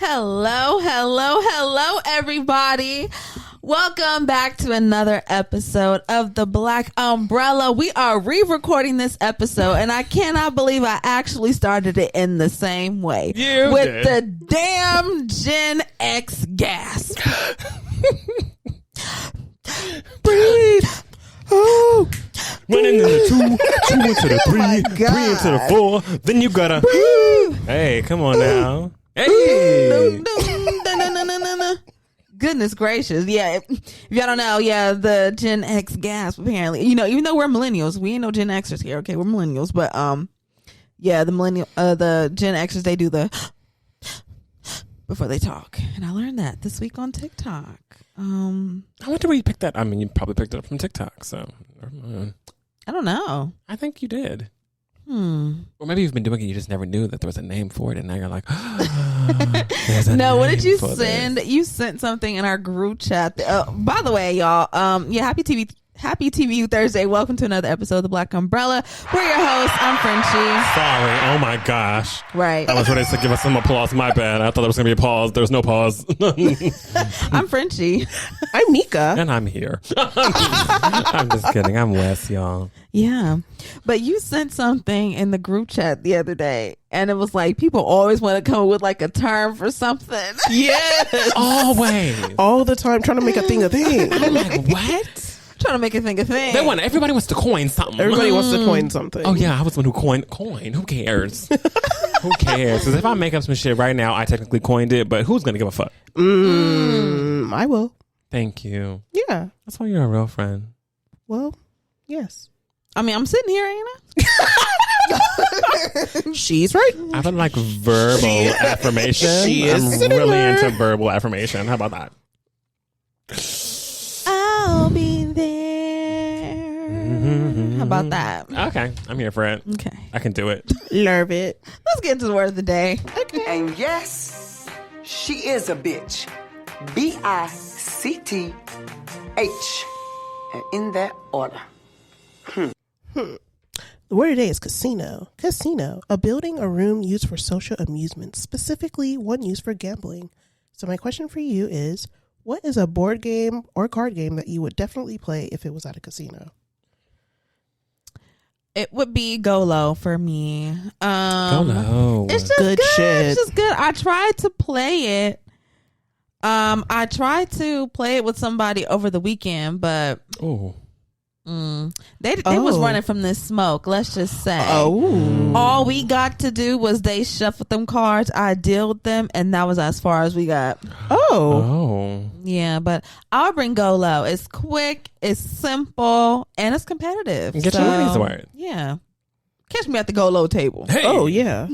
Hello, everybody. Welcome back to another episode of The Black Umbrella. We are re-recording this episode, and I cannot believe I actually started it in the same way. With the damn Gen X gas. Breathe. Oh. One into the two into the three, three into the four. Then you gotta. Hey, come on now. Hey. Goodness gracious. Yeah. If y'all don't know, the Gen X gasp, apparently. You know, even though we're millennials, we ain't no Gen Xers here. Okay, we're millennials. But the Gen Xers, they do the before they talk. And I learned that this week on TikTok. I wonder where you picked that. I mean, you probably picked it up from TikTok, so I don't know. I think you did. Or maybe you've been doing it, you just never knew that there was a name for it, and now you're like, no, what did you send? This. You sent something in our group chat. By the way, y'all, Happy TV Thursday. Welcome to another episode of The Black Umbrella. We're your hosts. I'm Frenchie. Sorry. Oh my gosh. Right. I was ready to give us some applause. My bad. I thought there was going to be a pause. There's no pause. I'm Frenchie. I'm Nika. And I'm here. I'm just kidding. I'm Wes, y'all. Yeah. But you sent something in the group chat the other day, and it was like people always want to come up with like a term for something. Yes. Always. All the time trying to make a thing a thing. I'm like, what? Trying to make it think a thing. Everybody wants to coin something. Everybody wants to coin something. Oh yeah, I was the one who coined coin. Who cares? Who cares? Because if I make up some shit right now, I technically coined it, but who's gonna give a fuck? I will. Thank you. Yeah. That's why you're a real friend. Well, yes. I mean, I'm sitting here, ain't I? She's right. I feel like verbal affirmation. She is I'm really into verbal affirmation. How about that? I'll be there. How about that? Okay, I'm here for it. Okay, I can do it. Love it. Let's get into the word of the day. Okay. And yes, she is a bitch. BICTH. And in that order. The word today is casino. Casino, a building or room used for social amusement, specifically one used for gambling. So my question for you is, what is a board game or card game that you would definitely play if it was at a casino? It would be Go-Lo for me. Go-Lo. It's just good shit. It's just good. I tried to play it. I tried to play it with somebody over the weekend, but they was running from this smoke. Let's just say. All we got to do was they shuffled them cards. I dealt them, and that was as far as we got. Yeah, but I'll bring Go-Lo. It's quick, it's simple, and it's competitive. Get your money's worth. Yeah. Catch me at the Go-Lo table. Hey. Oh, yeah.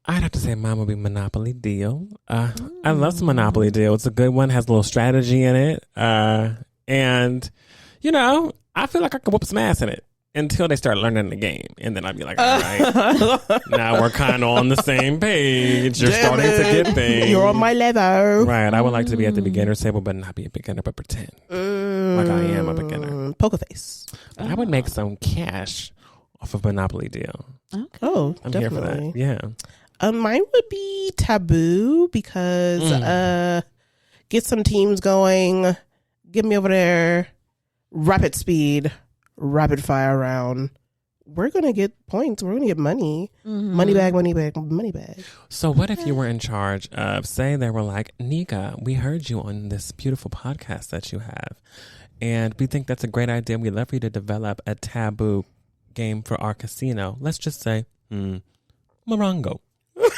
I'd have to say mine would be Monopoly Deal. I love some Monopoly Deal. It's a good one. Has a little strategy in it. And, you know, I feel like I could whoop some ass in it until they start learning the game. And then I'd be like, all right, now we're kind of on the same page. You're starting to get things. You're on my level. Right. I would like to be at the beginner's table, but not be a beginner, but pretend like I am a beginner. Poker face. But I would make some cash off of Monopoly Deal. Okay. Oh, I'm definitely. here for that. Yeah. Mine would be Taboo because get some teams going, get me over there, rapid speed, rapid fire round. We're going to get points. We're going to get money. Money bag, money bag, money bag. So what if you were in charge of, say they were like, Nika, we heard you on this beautiful podcast that you have, and we think that's a great idea. We'd love for you to develop a Taboo game for our casino. Let's just say, Morongo.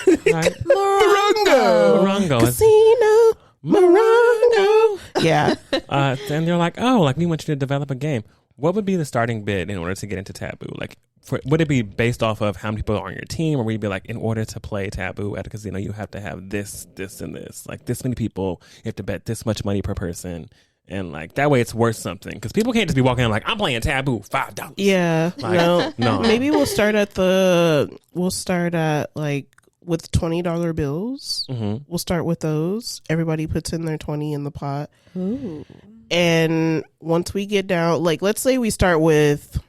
Right? Morongo. Casino. Morongo. Yeah. And they're like, oh, like we want you to develop a game. What would be the starting bid in order to get into Taboo? Like, would it be based off of how many people are on your team, or would you be like, in order to play Taboo at a casino, you have to have this, this, and this? Like this many people, you have to bet this much money per person. And like that way it's worth something, because people can't just be walking in like, I'm playing Taboo, $5. Yeah. Like, no. Maybe we'll start at like with $20 bills. We'll start with those. Everybody puts in their 20 in the pot. Ooh. And once we get down, like let's say we start with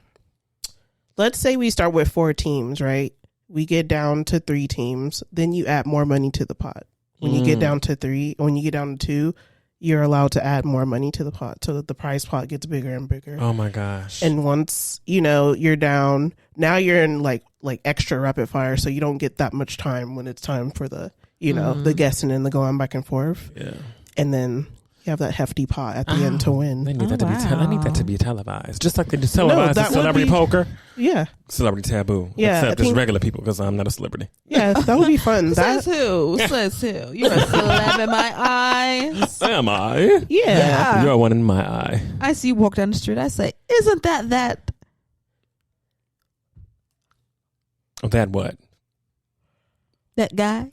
4 teams, right? We get down to 3 teams, then you add more money to the pot. When you get down to 3, when you get down to 2, you're allowed to add more money to the pot, so that the prize pot gets bigger and bigger. Oh my gosh. And once, you're down, now you're in like extra rapid fire, so you don't get that much time when it's time for the, the guessing and the going back and forth. Yeah. And then you have that hefty pot at the end to win. They need that to be I need that to be televised. Just like they just televised that would celebrity be- poker. Yeah. Celebrity taboo. Yeah, Except I just think- regular people, because I'm not a celebrity. Yeah, that would be fun. Says who? Says who? You're a celeb in my eyes. Am I? Yeah. You're one in my eye. I see you walk down the street. I say, isn't that Oh, that what? that guy?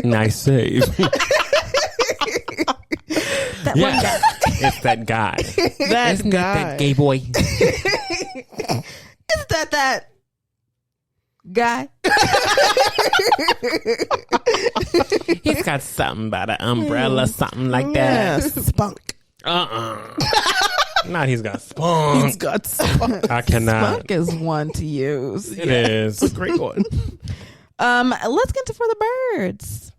Nice save. That one guy. Yeah. It's that guy. That Isn't guy. that gay boy? Isn't that guy? He's got something about an umbrella, something like Yeah, that. spunk. Not he's got spunk. He's got spunk. I cannot. Spunk is one to use. It is. It's a great one. Let's get to For the Birds.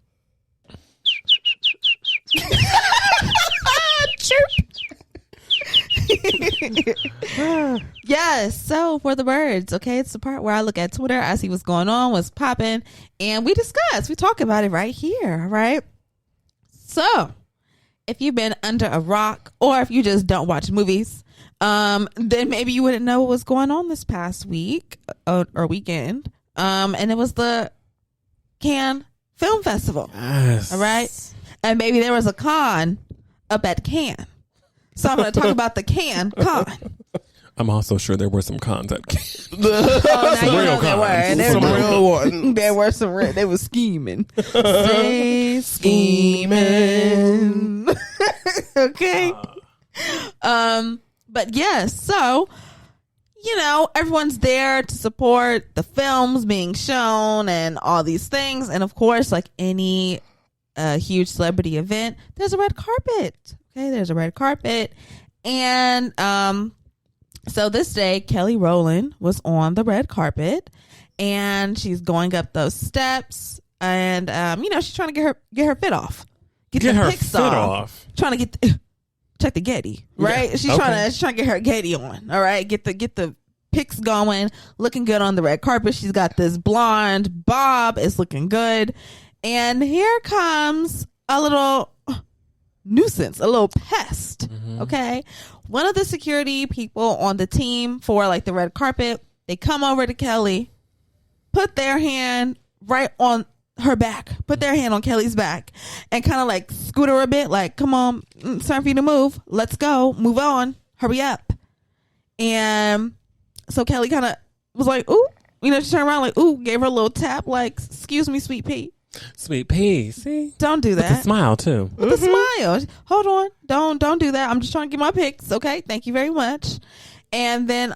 Yes, so For the Birds, okay, it's the part where I look at Twitter, I see what's going on, what's popping, and we talk about it right here, right? So, if you've been under a rock, or if you just don't watch movies, then maybe you wouldn't know what was going on this past week or weekend. And it was the Cannes Film Festival. Yes. All right. And maybe there was a con up at Cannes. So I'm going to talk about the Cannes con. I'm also sure there were some cons at Cannes. Oh, now Some you real know there cons. were. And Some real ones. There were some they were scheming. Stay scheming. Okay. But yes, so everyone's there to support the films being shown and all these things. And of course, like any huge celebrity event, there's a red carpet. Okay, there's a red carpet. And so this day, Kelly Rowland was on the red carpet, and she's going up those steps, and she's trying to get her fit off, Get the her pics fit off. trying to get check the Getty, right? Yeah, She's okay. trying to get her Getty on, all right. Get the pics going, looking good on the red carpet. She's got this blonde bob, is looking good, and here comes a little nuisance, a little pest. Okay, one of the security people on the team for like the red carpet, they come over to Kelly, put their hand right on her back, put their hand on Kelly's back, and kind of like scoot her a bit, like, come on, it's time for you to move, let's go, move on, hurry up. And so Kelly kind of was like, ooh, she turned around like, ooh, gave her a little tap, like, excuse me, sweet pea, Sweet pea. See? don't do With a that. smile, too. With a smile. Hold on. Don't do that. I'm just trying to get my pics. Okay. Thank you very much. And then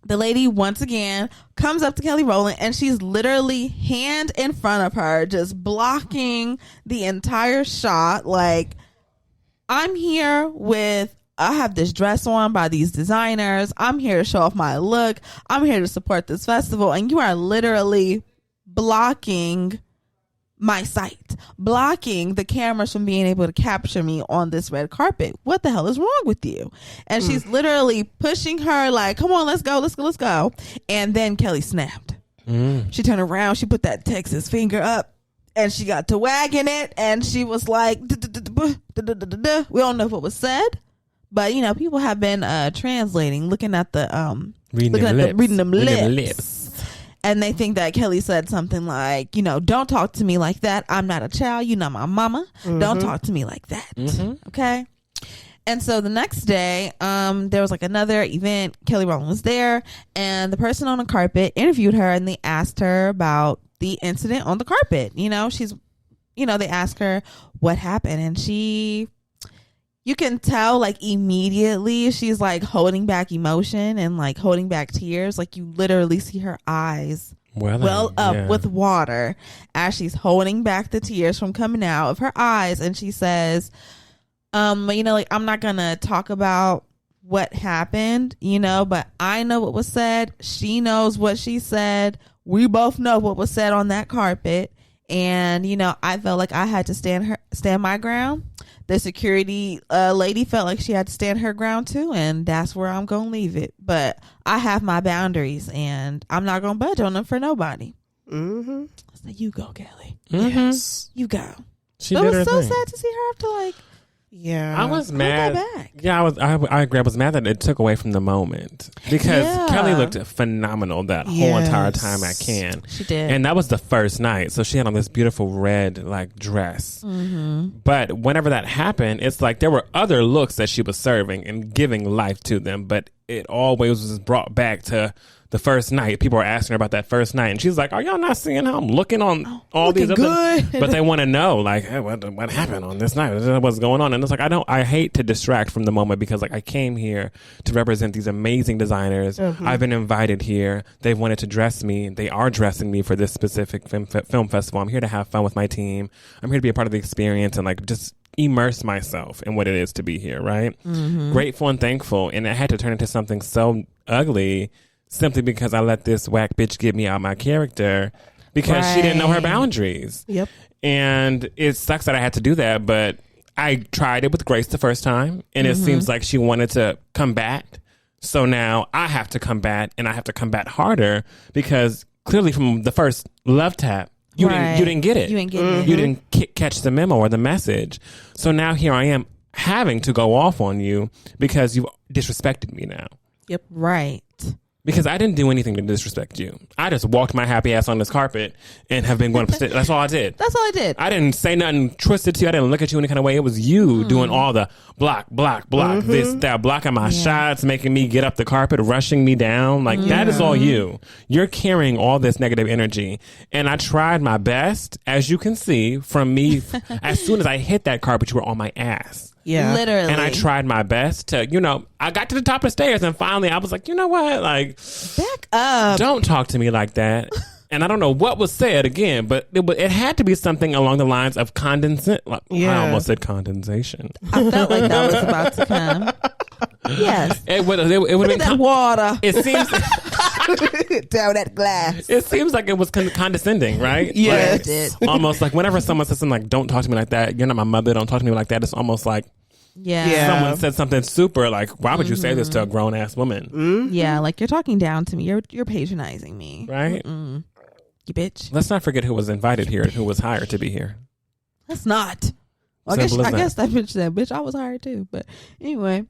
the lady once again comes up to Kelly Rowland, and she's literally hand in front of her, just blocking the entire shot. Like, I have this dress on by these designers. I'm here to show off my look. I'm here to support this festival. And you are literally blocking my sight, blocking the cameras from being able to capture me on this red carpet. What the hell is wrong with you? And she's literally pushing her like, come on, let's go. And then Kelly snapped. She turned around, she put that Texas finger up, and she got to wagging it, and she was like, we don't know what was said, but people have been translating, looking at the reading them lips. And they think that Kelly said something like, don't talk to me like that. I'm not a child. You're not my mama. Don't talk to me like that. Okay. And so the next day, there was like another event. Kelly Rowland was there, and the person on the carpet interviewed her, and they asked her about the incident on the carpet. They asked her what happened, and you can tell like immediately she's like holding back emotion and like holding back tears. Like, you literally see her eyes well up with water as she's holding back the tears from coming out of her eyes. And she says, I'm not gonna talk about what happened, but I know what was said. She knows what she said. We both know what was said on that carpet. And, I felt like I had to stand my ground. The security lady felt like she had to stand her ground too. And that's where I'm going to leave it. But I have my boundaries and I'm not going to budge on them for nobody. Mm-hmm. So you go, Kelly. Mm-hmm. Yes. You go. She But did it her was so thing. sad to see her have to Yeah. I was go mad. back. Yeah, I agree. I was mad that it took away from the moment because Yeah. Kelly looked phenomenal that whole entire time at Cannes. She did. And that was the first night. So she had on this beautiful red dress. Mm-hmm. But whenever that happened, it's like there were other looks that she was serving and giving life to them. But it always was brought back to the first night. People were asking her about that first night. And she's like, are y'all not seeing how I'm looking on all these other... good. But they want to know, like, hey, what happened on this night? What's going on? And it's like, I hate to distract from the moment because, like, I came here to represent these amazing designers. Mm-hmm. I've been invited here. They've wanted to dress me. They are dressing me for this specific film festival. I'm here to have fun with my team. I'm here to be a part of the experience and, like, just immerse myself in what it is to be here, right? Mm-hmm. Grateful and thankful. And it had to turn into something so ugly simply because I let this whack bitch get me out my character because she didn't know her boundaries. Yep. And it sucks that I had to do that, but I tried it with Grace the first time, and it seems like she wanted to combat. So now I have to combat, and I have to combat harder because clearly from the first love tap, you didn't get it. You ain't getting it. You didn't catch the memo or the message. So now here I am having to go off on you because you've disrespected me now. Yep. Right. Because I didn't do anything to disrespect you. I just walked my happy ass on this carpet and have been going up. That's all I did. That's all I did. I didn't say nothing twisted to you. I didn't look at you any kind of way. It was you doing all the block, this, that, blocking my shots, making me get up the carpet, rushing me down. Like, that is all you. You're carrying all this negative energy. And I tried my best, as you can see from me. As soon as I hit that carpet, you were on my ass. Yeah. Literally. And I tried my best to, I got to the top of the stairs and finally I was like, you know what? Like, back up. don't talk to me like that. And I don't know what was said again, but it had to be something along the lines of condensation. Yeah. I almost said condensation. I felt like that was about to come. Yes. It would have Look been at that water It seems down that glass. it seems like it was condescending, right? Yes. Like, almost like whenever someone says something like, don't talk to me like that, you're not my mother, don't talk to me like that, it's almost like Yeah. someone said something super like, why would you say this to a grown ass woman? Yeah, like you're talking down to me. You're patronizing me. Right? You bitch. Let's not forget who was invited here and who was hired to be here. That's not. I Simple as that. guess that bitch said, bitch, I was hired too. But anyway,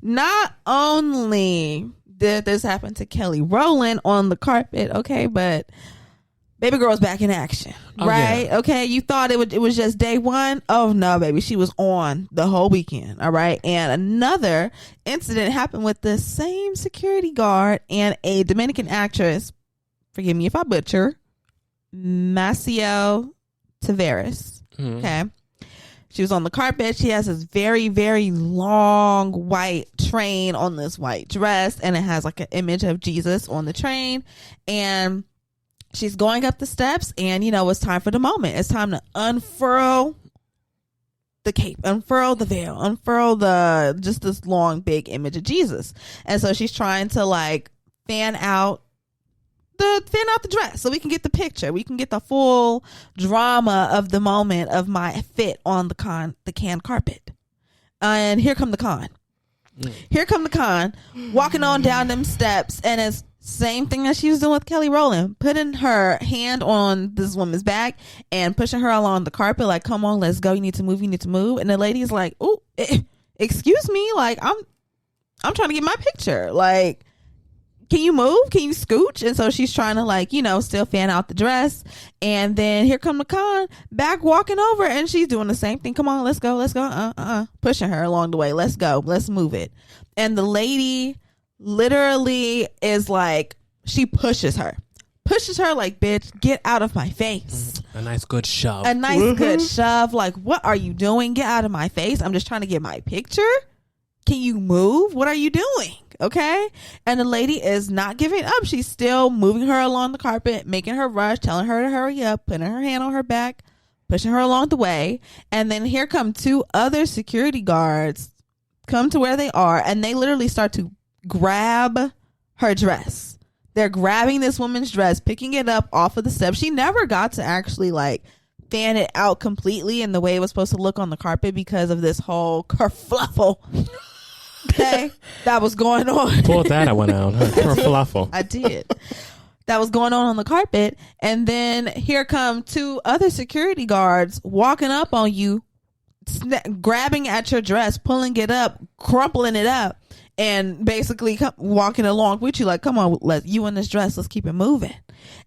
not only did this happen to Kelly Rowland on the carpet, okay, but baby girl's back in action, right? Yeah. Okay, you thought it was just day one. Oh no, baby, she was on the whole weekend. All right, and another incident happened with the same security guard and a Dominican actress. Forgive me if I butcher. Maciel Tavares. Mhm. Okay. She was on the carpet. She has this very, very long white train on this white dress, and it has like an image of Jesus on the train. And she's going up the steps, and it's time for the moment. It's time to unfurl the cape, unfurl the veil, unfurl just this long, big image of Jesus. And so she's trying to like fan out the dress so we can get the picture. We can get the full drama of the moment of my fit on the Cannes carpet. And here come the con. Here come the con walking on down them steps, and it's same thing that she was doing with Kelly Rowland, putting her hand on this woman's back and pushing her along the carpet like, come on, let's go. You need to move. And the lady's like, oh, excuse me. Like, I'm trying to get my picture. Like, can you move? Can you scooch? And so she's trying to like, still fan out the dress. And then here come the con back walking over, and she's doing the same thing. Come on, let's go. Pushing her along the way. Let's go. Let's move it. And the lady literally is like, she pushes her like, bitch, get out of my face. A nice good shove. A nice good shove. Like, what are you doing? Get out of my face. I'm just trying to get my picture. Can you move? What are you doing? Okay. And the lady is not giving up. She's still moving her along the carpet, making her rush, telling her to hurry up, putting her hand on her back, pushing her along the way. And then here come two other security guards come to where they are, and they literally start to grab her dress. They're grabbing this woman's dress, picking it up off of the steps. She never got to actually like fan it out completely in the way it was supposed to look on the carpet because of this whole kerfluffle. Okay, that was going on. Pulled that one out. Kerfluffle. I did. That was going on the carpet, and then here come 2 other security guards walking up on you, grabbing at your dress, pulling it up, crumpling it up, and basically walking along with you like, come on, you in this dress, let's keep it moving.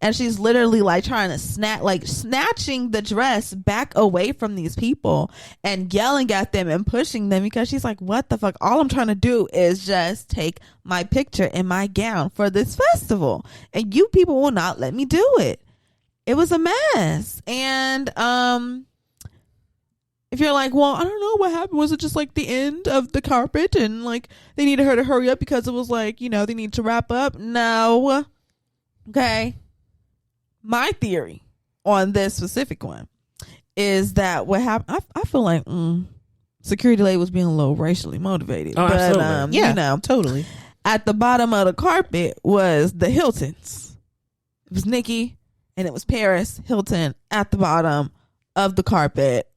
And she's literally like trying to snatching the dress back away from these people and yelling at them and pushing them because she's like, what the fuck? All I'm trying to do is just take my picture in my gown for this festival, and you people will not let me do it. It was a mess. And if you're like, well, I don't know what happened. Was it just like the end of the carpet and like they needed her to hurry up because it was like, you know, they need to wrap up? No. Okay. My theory on this specific one is that what happened, I feel like security lady was being a little racially motivated. Oh, but absolutely. Yeah, you know, totally. at the bottom of the carpet was the Hiltons. It was Nikki and it was Paris Hilton at the bottom of the carpet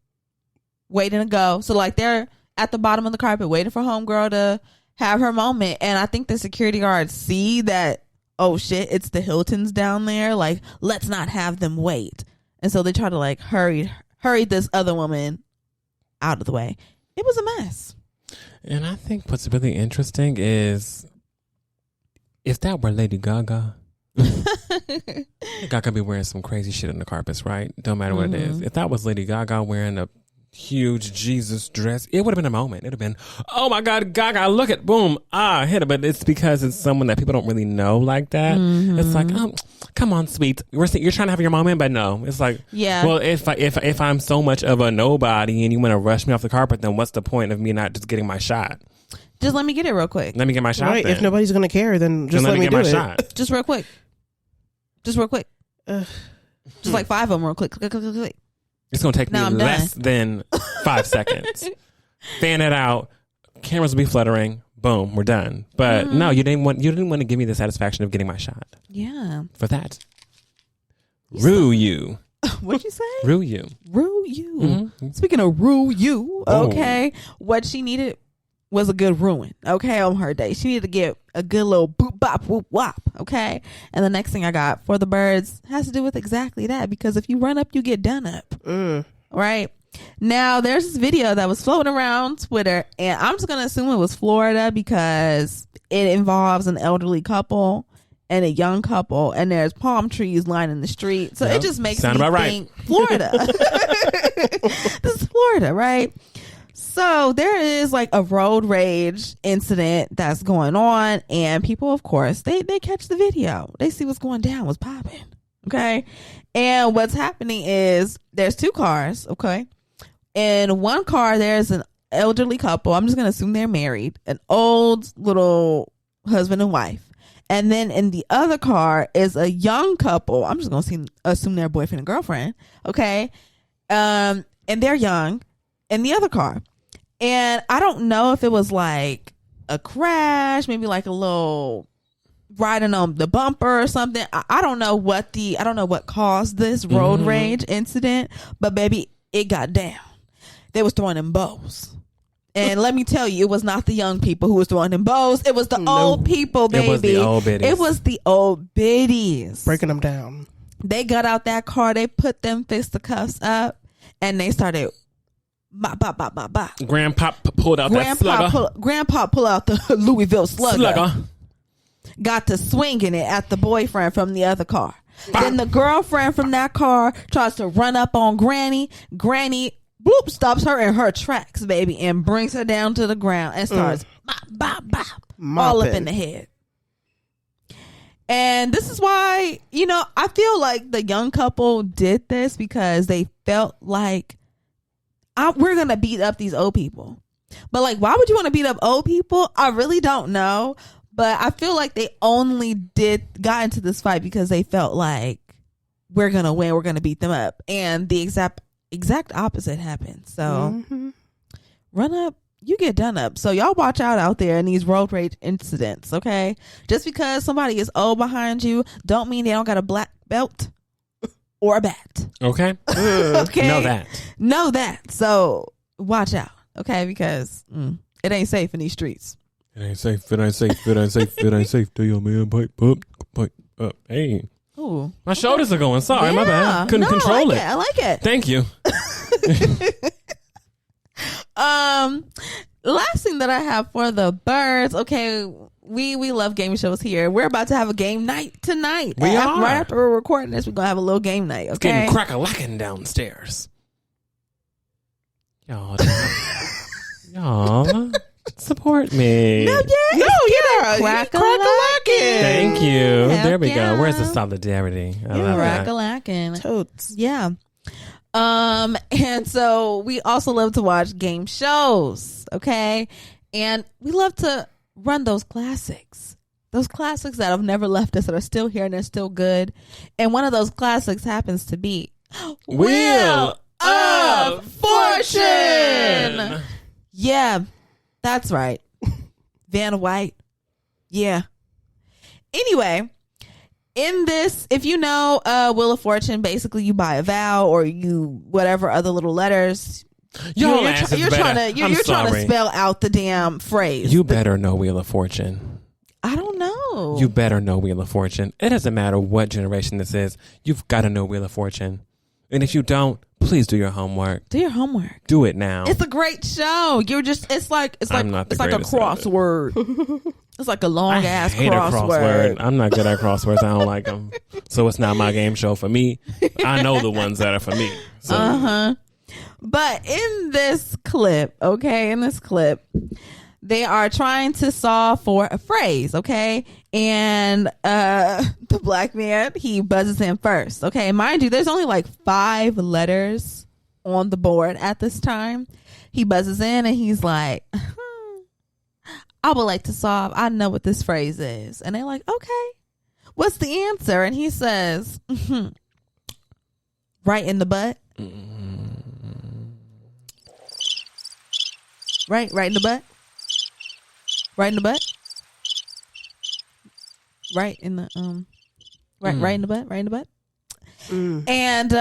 waiting to go. So like they're at the bottom of the carpet waiting for homegirl to have her moment. And I think the security guards see that, oh shit, it's the Hiltons down there. Like, let's not have them wait. And so they try to like hurry this other woman out of the way. It was a mess. And I think what's really interesting is if that were Lady Gaga, Gaga be wearing some crazy shit on the carpets, right? Don't matter what it is. If that was Lady Gaga wearing a huge Jesus dress, it would have been a moment. It would have been, oh my God, Gaga, look at, boom, hit it. But it's because it's someone that people don't really know like that. It's like, come on, sweet, you're trying to have your moment, but no, it's like, yeah. Well, if I'm so much of a nobody and you want to rush me off the carpet, then what's the point of me not just getting my shot? Just let me get it real quick. Let me get my shot. Right, then. if nobody's gonna care, then just let me get do my it. shot. Just real quick. Just like 5 of them real quick. Click, click, click, click. It's going to take me Now I'm less than 5 seconds. Fan it out. Cameras will be fluttering. Boom, we're done. But no, you didn't want to give me the satisfaction of getting my shot. Yeah. For that. Rue you. What'd you say? Rue you. Rue you. Mm-hmm. Speaking of rue you, Oh. okay. What she needed was a good ruin, okay, on her day. She needed to get a good little boop bop whoop wop, okay? And the next thing I got for the birds has to do with exactly that, because if you run up, you get done up. Right? Now, there's this video that was floating around Twitter, and I'm just going to assume it was Florida because it involves an elderly couple and a young couple, and there's palm trees lining the street. So Yep. it just makes Sound me about think Florida. This is Florida, right? So there is like a road rage incident that's going on, and people, of course, they catch the video. They see what's going down, what's popping. Okay. And what's happening is there's 2 cars. Okay. In one car, there's an elderly couple. I'm just going to assume they're married, an old little husband and wife. And then in the other car is a young couple. I'm just going to assume they're boyfriend and girlfriend. Okay. And they're young in the other car. And I don't know if it was like a crash, maybe like a little riding on the bumper or something. I don't know what caused this road rage incident, but baby, it got down. They was throwing them bows. And let me tell you, it was not the young people who was throwing them bows. It was the old people, baby. It was the old biddies. It was the old biddies. Breaking them down. They got out that car, they put them fisticuffs up, and they started bop, bop, bop, bop, bop. Grandpa pulled out that slugger. Grandpa pull out the Louisville slugger. Slugger. Got to swinging it at the boyfriend from the other car. Then the girlfriend from that car tries to run up on Granny. Granny, bloop, stops her in her tracks, baby, and brings her down to the ground and starts bop, bop, bop, all up in the head. And this is why, I feel like the young couple did this because they felt like we're going to beat up these old people. But like, why would you want to beat up old people? I really don't know. But I feel like they only got into this fight because they felt like we're going to win. We're going to beat them up. And the exact opposite happened. So run up, you get done up. So y'all watch out there in these road rage incidents, okay? Just because somebody is old behind you don't mean they don't got a black belt or a bat. Okay. Okay. Know that. So watch out, okay? Because it ain't safe in these streets. It ain't safe. It ain't safe. It ain't safe. It ain't safe. Do your man pipe up. Hey. Ooh. My shoulders are going. Sorry, my bad. Couldn't control it. I like it. Thank you. Last thing that I have for the birds. Okay, we love game shows here. We're about to have a game night tonight. We are. Right after we're recording this, we're gonna have a little game night. Okay, it's getting crack-a-lackin' downstairs. Y'all support me. Yeah. Crack-a-lackin'. Thank you. Heck There we yeah. go. Where's the solidarity? I love that. Crack-a-lackin'. Totes. Yeah. And so we also love to watch game shows, okay? And we love to run those classics that have never left us, that are still here and they're still good. And one of those classics happens to be Wheel of Fortune. Yeah, that's right. Vanna White. Yeah. Anyway, in this, if you know Wheel of Fortune, basically you buy a vow or you whatever other little letters. You're trying to spell out the damn phrase. You better know Wheel of Fortune. I don't know. You better know Wheel of Fortune. It doesn't matter what generation this is. You've got to know Wheel of Fortune. And if you don't, please do your homework. Do your homework. Do it now. It's a great show. It's like a crossword. It's like a long ass crossword. I'm not good at crosswords. I don't like them. So it's not my game show for me. I know the ones that are for me. So. But in this clip, they are trying to solve for a phrase, okay? And the black man, he buzzes in first, okay? Mind you, there's only like 5 letters on the board at this time. He buzzes in and he's like, I would like to solve. I know what this phrase is. And they're like, okay, what's the answer? And he says, right in the butt. Right in the butt. Right in the butt. Right in the right in the butt. Right in the butt. And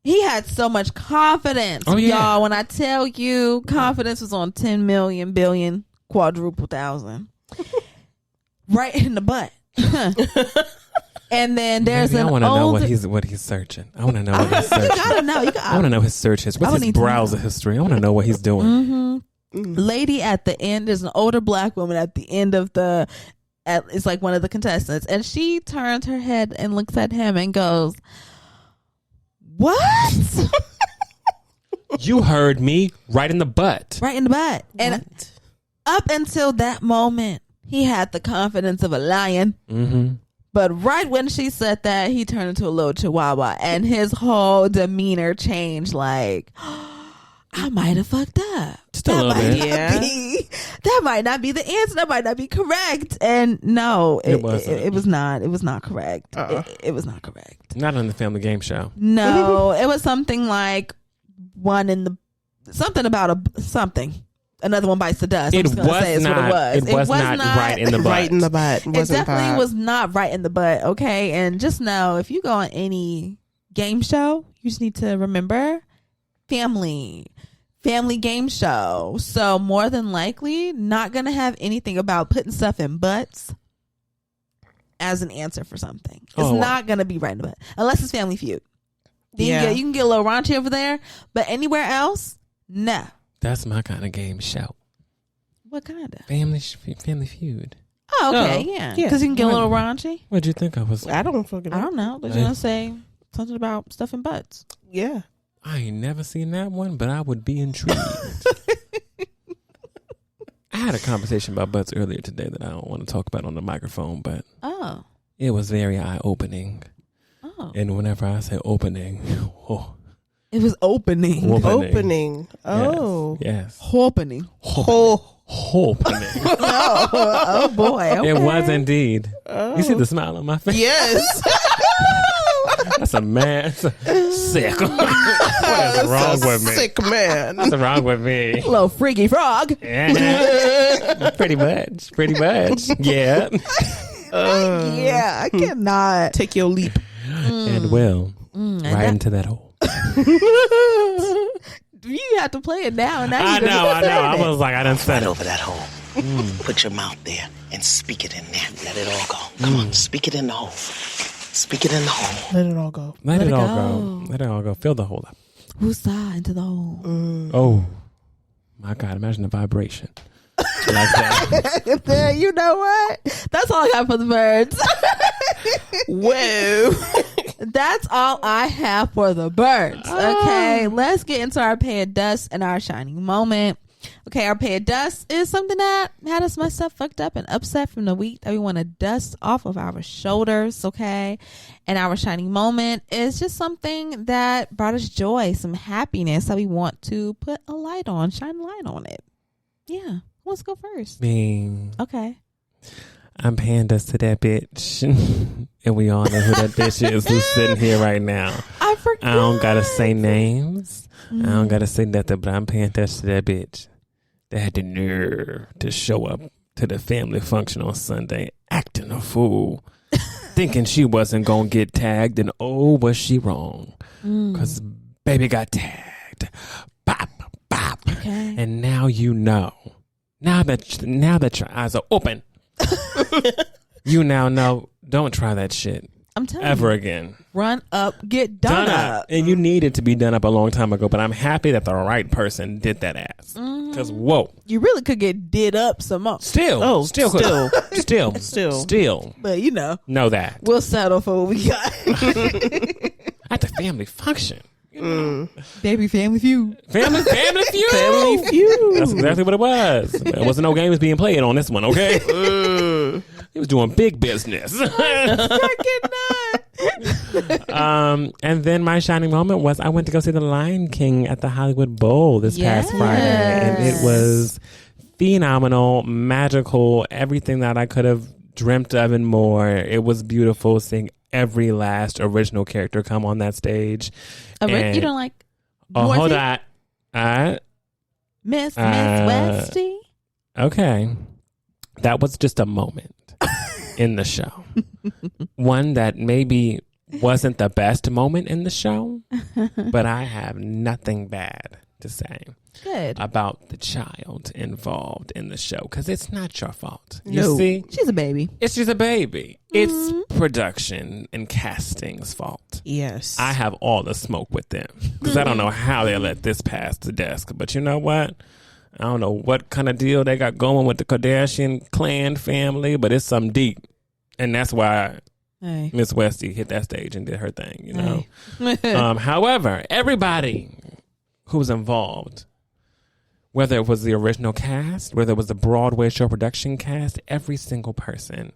he had so much confidence, y'all. When I tell you, confidence was on 10 million billion quadruple thousand. Right in the butt. And then there's I want to know what he's searching. I want to know what he's searching. You gotta know. I want to know his search history. What's his browser history? I want to know what he's doing. Lady at the end, there's an older black woman at the end of it's like one of the contestants, and she turns her head and looks at him and goes, what? You heard me. Right in the butt. Right in the butt. And up until that moment, he had the confidence of a lion. But right when she said that, he turned into a little chihuahua, and his whole demeanor changed. Like, I might have fucked up. Just a little bit. That might not be the answer. That might not be correct. And no, it was not. It was not correct. It was not correct. Not on the Family Game Show. No, it was something like something about something. Another one bites the dust. It was not right in the butt. Right in the butt. It definitely was not right in the butt. Okay, and just know, if you go on any game show, you just need to remember family game show. So more than likely, not gonna have anything about putting stuff in butts as an answer for something. It's not gonna be right in the butt unless it's Family Feud. You can get a little raunchy over there, but anywhere else, no. That's my kind of game show. What kind of? Family Feud. Oh, okay, yeah. Because you can get a little raunchy. What'd you think I was? I don't fucking know. I don't know. They're going to say something about stuff in butts. Yeah. I ain't never seen that one, but I would be intrigued. I had a conversation about butts earlier today that I don't want to talk about on the microphone, but it was very eye-opening. Oh. And whenever I say opening, it was opening. Oh. Yes. Opening. Opening. Oh boy. Okay. It was indeed. You see the smile on my face? Yes. That's a man. Sick. What is wrong with me? Sick man. What's wrong with me? Little freaky frog. Yeah. Pretty much. Yeah. Yeah, I cannot. Take your leap. And will. Right into that hole. You have to play it now. I know. I was like, I didn't say Right it. over that hole. Put your mouth there and speak it in there. Let it all go. Come on, speak it in the hole. Speak it in the hole. Let it all go. Let it all go. Let it all go. Fill the hole up. Woosah into the hole. Oh, my God. Imagine the vibration. Like that. You know what? That's all I got for the birds. Whoa. That's all I have for the birds. Okay, let's get into our pay of dust and our shining moment. Okay, our pay of dust is something that had us messed up, fucked up, and upset from the week that we want to dust off of our shoulders. Okay, and our shining moment is just something that brought us joy, some happiness that we want to put a light on, shine a light on it. Yeah, let's go first. Me. Okay. I'm paying dust to that bitch. And we all know who that bitch is who's sitting here right now. I forgot. I don't got to say names. I don't got to say nothing, but I'm paying dust to that bitch that had the nerve to show up to the family function on Sunday acting a fool, thinking she wasn't going to get tagged. And oh, was she wrong. Because baby got tagged. Bop, bop. Okay. And now you know. Now that your eyes are open. You now know, don't try that shit I'm telling ever you. again. Run up, get done up. And you needed to be done up a long time ago, but I'm happy that the right person did that ass. Because, whoa. You really could get did up some more. Still. But you know that. we'll settle for what we got. At the family function. Baby family feud. Family feud. Family feud. That's exactly what it was. There wasn't no games being played on this one, okay? He was doing big business. And then my shining moment was I went to go see The Lion King at the Hollywood Bowl this past Friday. And it was phenomenal, magical, everything that I could have dreamt of and more. It was beautiful seeing every last original character come on that stage. You don't like hold Dorothy? on. Miss Westy? Okay. That was just a moment in the show. One that maybe wasn't the best moment in the show, but I have nothing bad to say about the child involved in the show because it's not your fault. You see? She's a baby. It's just a baby. It's production and casting's fault. Yes. I have all the smoke with them because I don't know how they let this pass the desk. But you know what? I don't know what kind of deal they got going with the Kardashian clan family, but it's something deep. And that's why Miss Westy hit that stage and did her thing, you know. However, everybody who was involved, whether it was the original cast, whether it was the Broadway show production cast, every single person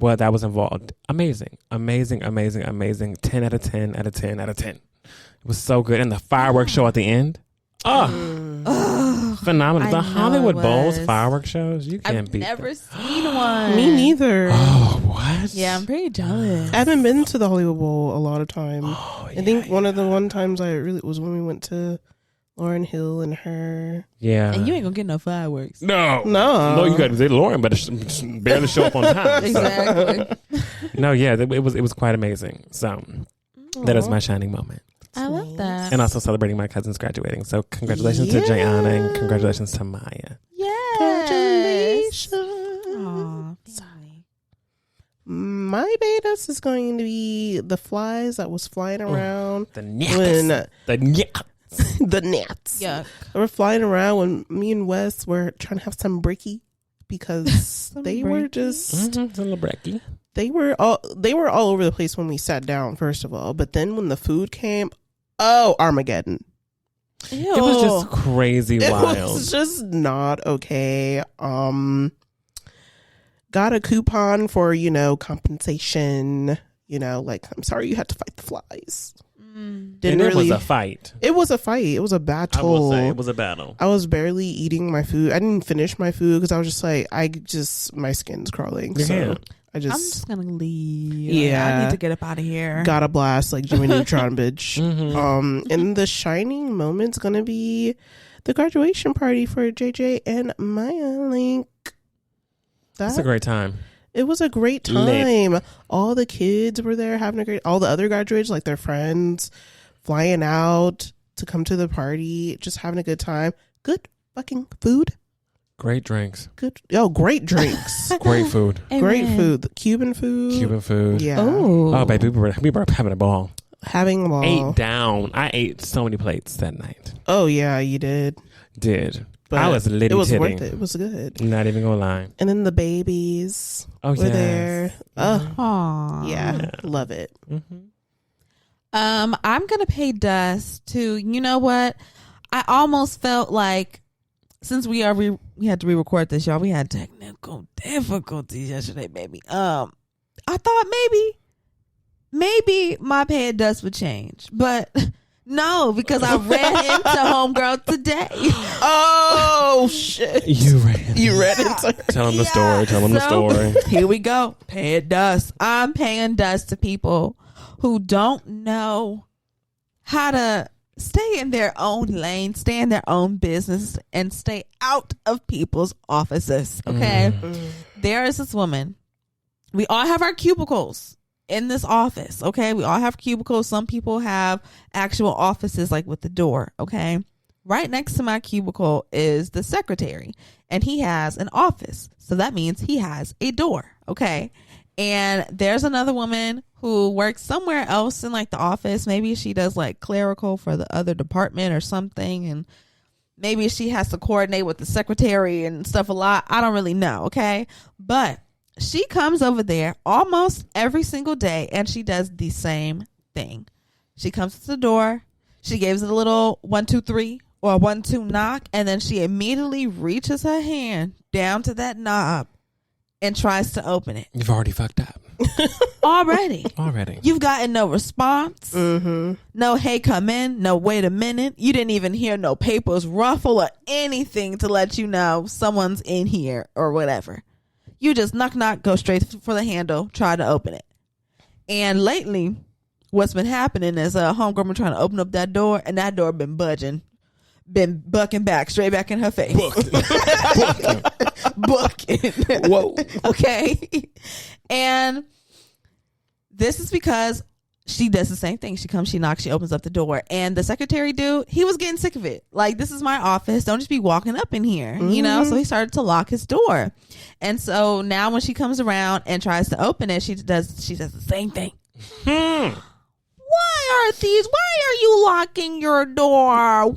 that was involved, amazing. 10 out of 10 out of 10 out of 10. It was so good. And the fireworks show at the end, phenomenal. The Hollywood Bowl's fireworks shows, you can't beat Never them. seen one. Me neither. Oh, what? Yeah, I'm pretty jealous. I haven't been to the Hollywood Bowl a lot of time. Oh, I think one of the times I really was when we went to Lauryn Hill and her. Yeah. And you ain't gonna get no fireworks. No, you got to say Lauren, but barely show up on time. Exactly. No, yeah, it was quite amazing. So that is my shining moment. I love that. And also celebrating my cousin's graduating. So congratulations to Jayana and congratulations to Maya. Yes. Congratulations. My betas is going to be the flies that was flying around. The gnats. The gnats. Yeah. They were flying around when me and Wes were trying to have some brekkie because they were just It's a little brekkie. they were all over the place when we sat down, first of all. But then when the food came, Armageddon. Ew. It was just crazy wild. It was just not okay. Got a coupon for, compensation. Like, I'm sorry you had to fight the flies. And it was a fight. It was a fight. It was a battle. I will say it was a battle. I was barely eating my food. I didn't finish my food because I was just like, my skin's crawling. Yeah. So I I'm just gonna leave. Yeah. I need to get up out of here. got a blast like Jimmy Neutron, bitch. Mm-hmm. And the shining moment's gonna be the graduation party for JJ and Maya. Like, It's a great time. It was a great time. All the kids were there having a great. All the other graduates, like their friends, flying out to come to the party, just having a good time. Good fucking food. Great drinks. Good. Oh, great drinks. Great food. Great Amen. food. Cuban food. Cuban food. Yeah. Oh, Baby, we were having a ball. Having them all. Ate down. I ate so many plates that night. Oh yeah, you did. But I was litty It was titty. worth it. It was good. Not even gonna lie. And then the babies Oh, were yes. there. Oh, Aw. yeah. Love it. Mm-hmm. I'm gonna pay dust to. You know what? I almost felt like since we had to re-record this, y'all. We had technical difficulties yesterday, baby. I thought maybe my pay of dust would change, but no, because I ran into homegirl today. Oh shit! You ran. You read it. Tell him the story. Tell him the story. Here we go. Pay dust. I'm paying dust to people who don't know how to stay in their own lane, stay in their own business, and stay out of people's offices. Okay. There is this woman. We all have our cubicles in this office. Okay. We all have cubicles. Some people have actual offices like with the door. Okay. Right next to my cubicle is the secretary, and he has an office. So that means he has a door. Okay. And there's another woman who works somewhere else in like the office. Maybe she does like clerical for the other department or something. And maybe she has to coordinate with the secretary and stuff a lot. I don't really know. Okay. But she comes over there almost every single day and she does the same thing. She comes to the door. She gives it a little 1, 2, 3 or 1, 2 knock. And then she immediately reaches her hand down to that knob and tries to open it. You've already fucked up. Already. You've gotten no response. No, hey, come in. No, wait a minute. You didn't even hear no papers ruffle or anything to let you know someone's in here or whatever. You just knock, go straight for the handle, try to open it. And lately, what's been happening is homegirl been trying to open up that door, and that door been budging. Been bucking back, straight back in her face. Bucking. Whoa. Okay. And this is because she does the same thing. She comes, she knocks, she opens up the door. And the secretary dude, he was getting sick of it. Like, this is my office. Don't just be walking up in here, you know? So he started to lock his door. And so now when she comes around and tries to open it, she does the same thing. Why are you locking your door? Why?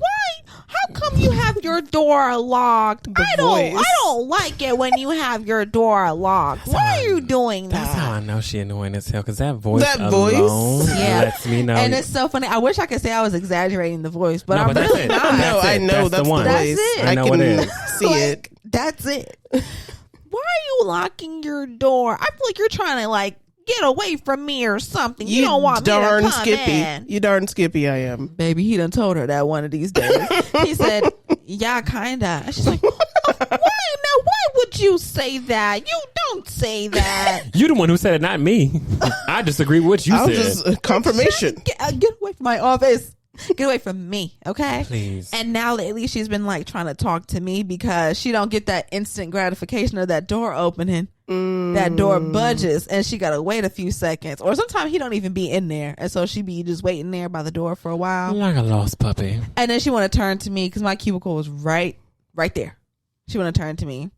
How come you have your door locked? I don't like it when you have your door locked. Why are you doing that? That's how I know she annoying as hell, because that voice alone lets me know. And it's so funny. I wish I could say I was exaggerating the voice, but No, I'm but that's really it. not. That's I it. know That's the one. voice. That's it. I know can it is. see it. That's it. Why are you locking your door? I feel like you're trying to like get away from me or something. You don't want me to come Skippy. in. You darn Skippy I am. Baby, he done told her that one of these days. He said, yeah, kinda. And she's like, why would you say that? You don't say that. You the one who said it, not me. I disagree with what you said. Just confirmation. Get away from my office. Get away from me, okay? Please. And now lately she's been like trying to talk to me because she don't get that instant gratification of that door opening. That door budges and she gotta wait a few seconds. Or sometimes he don't even be in there. And so she be just waiting there by the door for a while. Like a lost puppy. And then she want to turn to me because my cubicle was right there. She want to turn to me.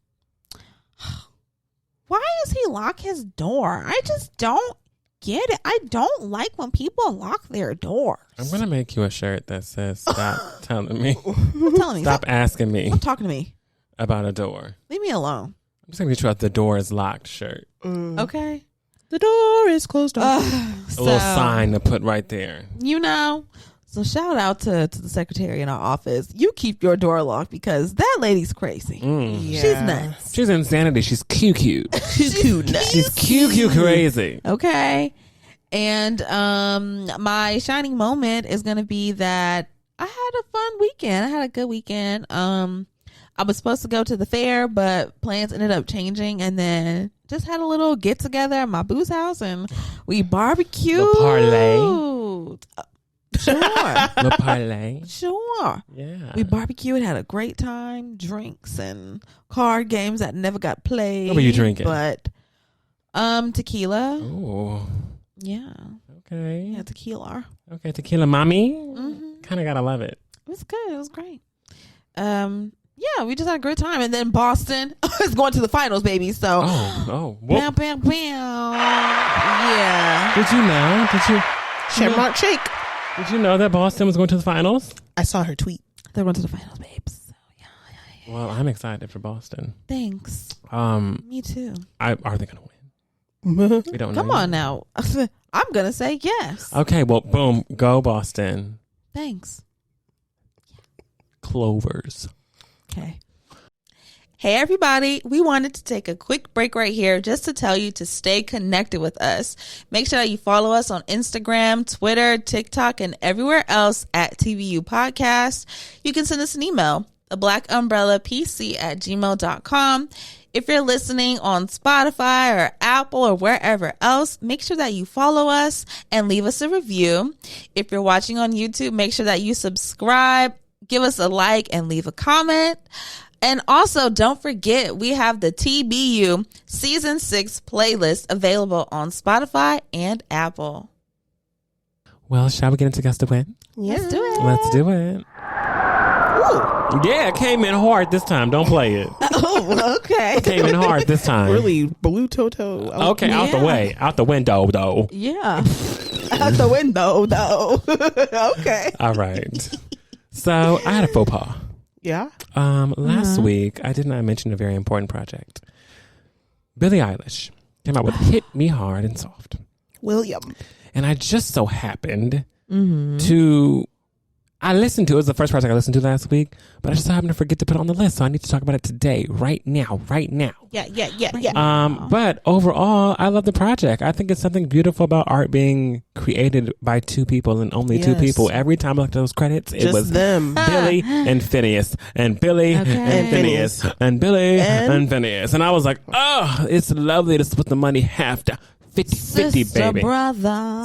Why does he lock his door? I just don't get it. I don't like when people lock their doors. I'm going to make you a shirt that says, stop telling me. Stop telling me. Stop asking me Stop talking to me. about a door. Leave me alone. I'm just going to get you out the door is locked shirt. Okay. The door is closed off. A little sign to put right there. You know, so shout out to the secretary in our office. You keep your door locked because that lady's crazy. Yeah. She's nuts. She's insanity. She's cute. She's cute. She's cute crazy. Okay. And my shining moment is going to be that I had a fun weekend. I had a good weekend. I was supposed to go to the fair, but plans ended up changing, and then just had a little get together at my boo's house, and we barbecued. Le parlay. Sure. Le parlay. Sure. Yeah. We barbecued, had a great time, drinks and card games that never got played. What were you drinking? But tequila. Oh. Yeah. Okay. Yeah, tequila. Okay, tequila mommy. Mm-hmm. Kind of gotta love it. It was good. It was great. Yeah, we just had a great time. And then Boston is going to the finals, baby. So bam, bam, bam. Yeah. Did you know? Shamrock Shake. Did you know that Boston was going to the finals? I saw her tweet. They're going to the finals, babes. So yeah. Well, I'm excited for Boston. Thanks. Me too. Are they going to win? We don't know. Come on now. I'm going to say yes. Okay, well, boom. Go Boston. Thanks. Clovers. Okay. Hey everybody, we wanted to take a quick break right here just to tell you to stay connected with us. Make sure that you follow us on Instagram, Twitter, TikTok, and everywhere else at TVU Podcast. You can send us an email, theblackUmbrellaPC@gmail.com. If you're listening on Spotify or Apple or wherever else, make sure that you follow us and leave us a review. If you're watching on YouTube, make sure that you subscribe, give us a like, and leave a comment. And also, don't forget, we have the TBU Season 6 playlist available on Spotify and Apple. Well, shall we get into Gust to Win? Yeah. Let's do it. Let's do it. Ooh. Yeah, it came in hard this time. Don't play it. Oh, okay. It came in hard this time. Really, blue Toto. Okay, out the way. Out the window, though. Yeah. Out the window, though. Okay. All right. So, I had a faux pas. Yeah. Last week, I did not mention a very important project. Billie Eilish came out with Hit Me Hard and Soft. William. And I just so happened I listened to it. It was the first project I listened to last week, but I just happened to forget to put it on the list. So I need to talk about it today, right now. Yeah. But overall, I love the project. I think it's something beautiful about art being created by two people and only two people. Every time I looked at those credits, it was them. Billie and Phineas and Billie and Phineas and Billie and Phineas. And I was like, oh, it's lovely to split the money half down. 50-50, baby.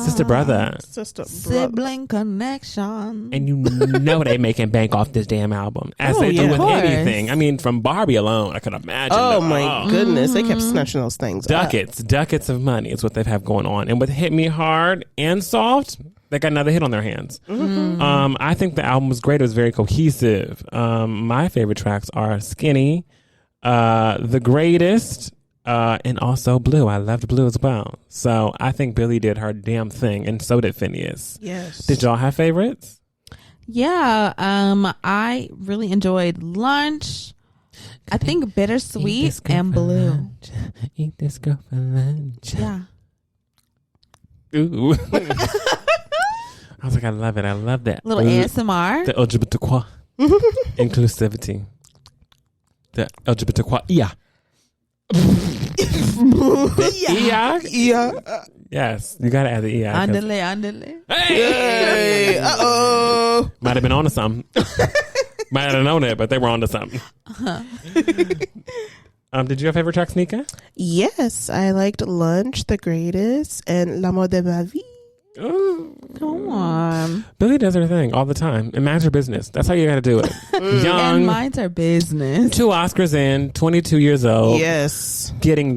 Sister brother. Sibling connection. And you know they making bank off this damn album. As they do with anything. I mean, from Barbie alone, I could imagine. Oh, my goodness. They kept snatching those things Ducats of money is what they have going on. And with Hit Me Hard and Soft, they got another hit on their hands. I think the album was great. It was very cohesive. My favorite tracks are Skinny, The Greatest, and also Blue. I loved Blue as well. So I think Billie did her damn thing, and so did Phineas. Yes. Did y'all have favorites? Yeah. I really enjoyed Lunch. I think Bittersweet and Blue. Lunch. Eat this girl for lunch. Yeah. Ooh. I was like, I love it. I love that. Little ASMR. The LGBTQ inclusivity. The LGBTQ. Yeah. Yes, you gotta add the Andale. Hey! Uh-oh. Might have been on to something. Might not have known it, but they were on to something. Did you have favorite tracks, Nika? Yes, I liked Lunch, The Greatest, and L'amour de ma vie. Come on. Billie does her thing all the time. And minds her business. That's how you gotta do it. Young. And minds her business. 2 Oscars in, 22 years old. Yes. Living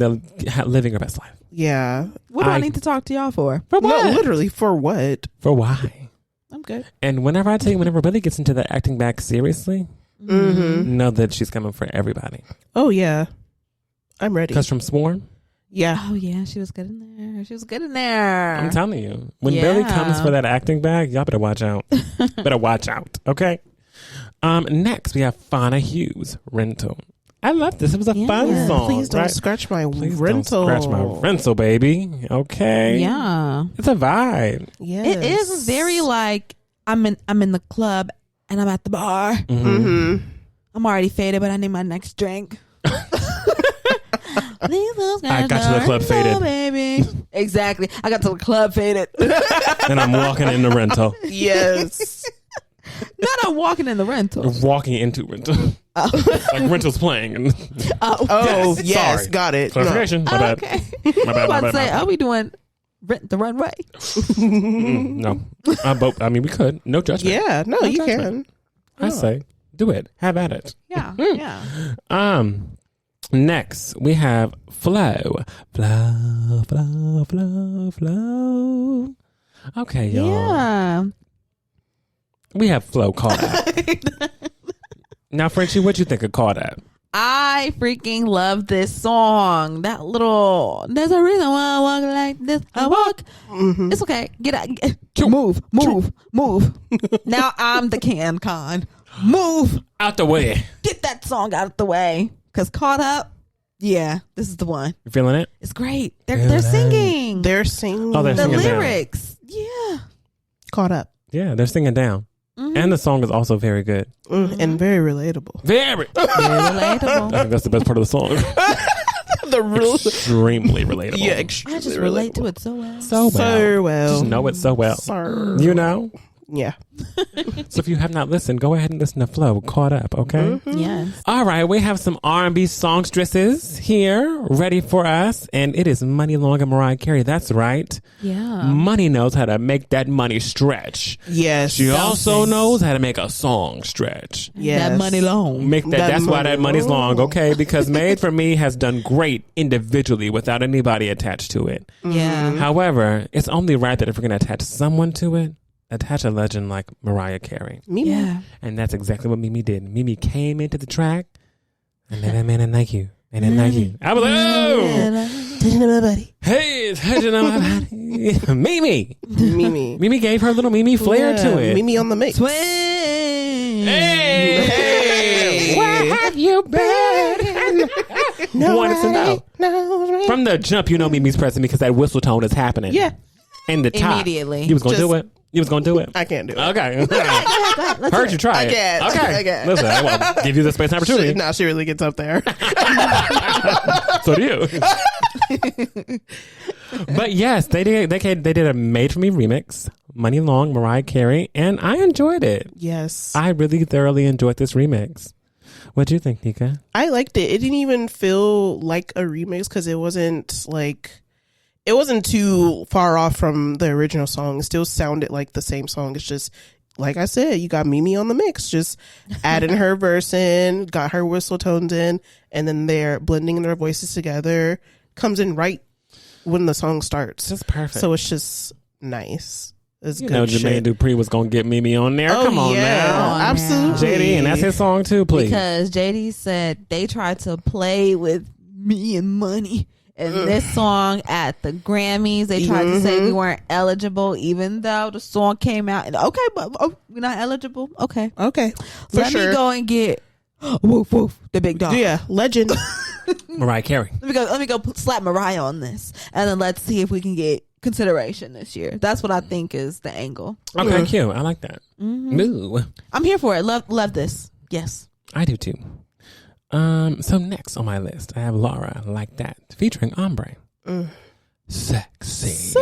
her best life. Yeah. What do I need to talk to y'all for? For what? No, literally, for what? For why? I'm good. And whenever Billie gets into the acting back seriously, know that she's coming for everybody. Oh, yeah. I'm ready. Because from Swarm? Yeah. Oh, yeah. She was good in there. I'm telling you. When Billie comes for that acting back, y'all better watch out. Okay? Next, we have Fauna Hues, Rental. I love this. It was a fun song. Please don't scratch my rental. Don't scratch my rental, baby. Okay. Yeah. It's a vibe. Yes. It is very like I'm in the club and I'm at the bar. Mm-hmm. I'm already faded, but I need my next drink. I got to the club faded. Baby. Exactly. I got to the club faded. And I'm walking in the rental. Yes. Not I'm walking in the rental. Walking into rental. Like rental's playing. And yes, sorry. got it. Clarification. My bad. Okay. My bad. I'm My about to bad. say, are we doing Rent the Runway? No. But I mean, we could. No judgment. Yeah, no, you judgment. I say, do it. Have at it. Yeah. Yeah. Next, we have Flow. Flow, flow, flow, flow. Okay, y'all. Yeah. We have Flow caught up. Now, Frenchie, what you think of caught up? I freaking love this song. That little, there's a reason why I walk like this. I walk. Mm-hmm. It's okay. Get out. Move. Now I'm the CanCon. Move. Out the way. Get that song out of the way. Because Caught Up, yeah, this is the one. You feeling it? It's great. They're singing. They're singing. Oh, they're the singing lyrics. Yeah. Caught up. Yeah, they're singing down. And the song is also very good. And very relatable. Very relatable. I think that's the best part of the song. The real Extremely relatable. Yeah, I extremely just relate to it so well. So well. So well. Just know it so well. Sir. You know? Yeah. So if you have not listened, go ahead and listen to Flow. Caught up, okay? Yes. All right, we have some R&B songstresses here ready for us, and it is Money Long and Mariah Carey. That's right. Yeah. Money knows how to make that money stretch. Yes. She also knows how to make a song stretch. Yes. That money long. Make that. That's why that money's long, okay? Because Made for Me has done great individually without anybody attached to it. Yeah. However, it's only right that if we're going to attach someone to it, attach a legend like Mariah Carey. Mimi. Yeah. And that's exactly what Mimi did. Mimi came into the track and then that man didn't like you. They didn't like you. I was like, oh! Touching my buddy. Hey, touching on my body. Mimi. Mimi. Mimi gave her little Mimi flair to it. Mimi on the mix. Twin. Hey! Where have you been? Wanted to know. From the jump, you know Mimi's pressing because that whistle tone is happening. Yeah. In the top. Immediately. You was going to do it? You was going to do it? I can't do it. Okay. Let's Heard you try it. can't. Okay. I can't. Listen, I will give you the space and opportunity. Nah, she really gets up there. So do you. But yes, they did a Made for Me remix, Money Long, Mariah Carey, and I enjoyed it. Yes. I really thoroughly enjoyed this remix. What'd you think, Nika? I liked it. It didn't even feel like a remix because it wasn't too far off from the original song. It still sounded like the same song. It's just, like I said, you got Mimi on the mix, just adding her verse in, got her whistle tones in, and then they're blending their voices together. Comes in right when the song starts. That's perfect. So it's just nice. It's you good know shit. Jermaine Dupri was going to get Mimi on there. Oh, Come on yeah. now. Absolutely. JD, and that's his song too, please. Because JD said they tried to play with me and money. And this song at the Grammys, they tried to say we weren't eligible, even though the song came out. And okay, but we're not eligible. Okay. Okay. Let me go and get woof woof the big dog. Yeah, legend. Mariah Carey. Let me go slap Mariah on this, and then let's see if we can get consideration this year. That's what I think is the angle. Okay, cute. I like that. Moo. I'm here for it. Love this. Yes. I do too. So next on my list, I have LARA, Like That, featuring Ambré. Sexy.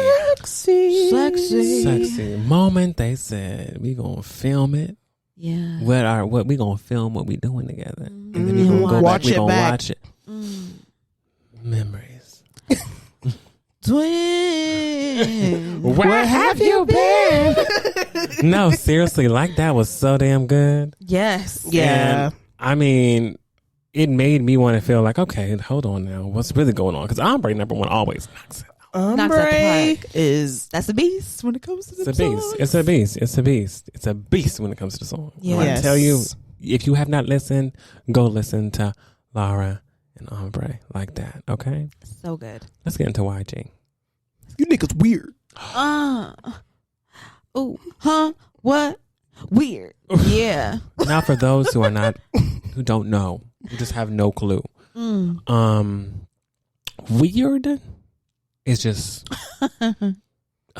Moment they said we gonna film it. Yeah. What we gonna film what we doing together, and then we gonna go back. We gonna watch it. Memories. Twin. Where have you been? No, seriously, Like That was so damn good. Yes. Yeah. And, I mean, it made me want to feel like, okay, hold on now, what's really going on? Because Ambré, number one, always knocks it out. Knocks out the Ambré park. is That's a beast when it comes to the It's a beast. It's a beast. It's a beast. It's a beast when it comes to the song. Yes. I tell you, if you have not listened, go listen to LARA and Ambré Like That. Okay, so good. let's get into YG. you niggas weird. Oh, huh? What? Weird. Yeah. Now, for those who don't know, who just have no clue, weird is just a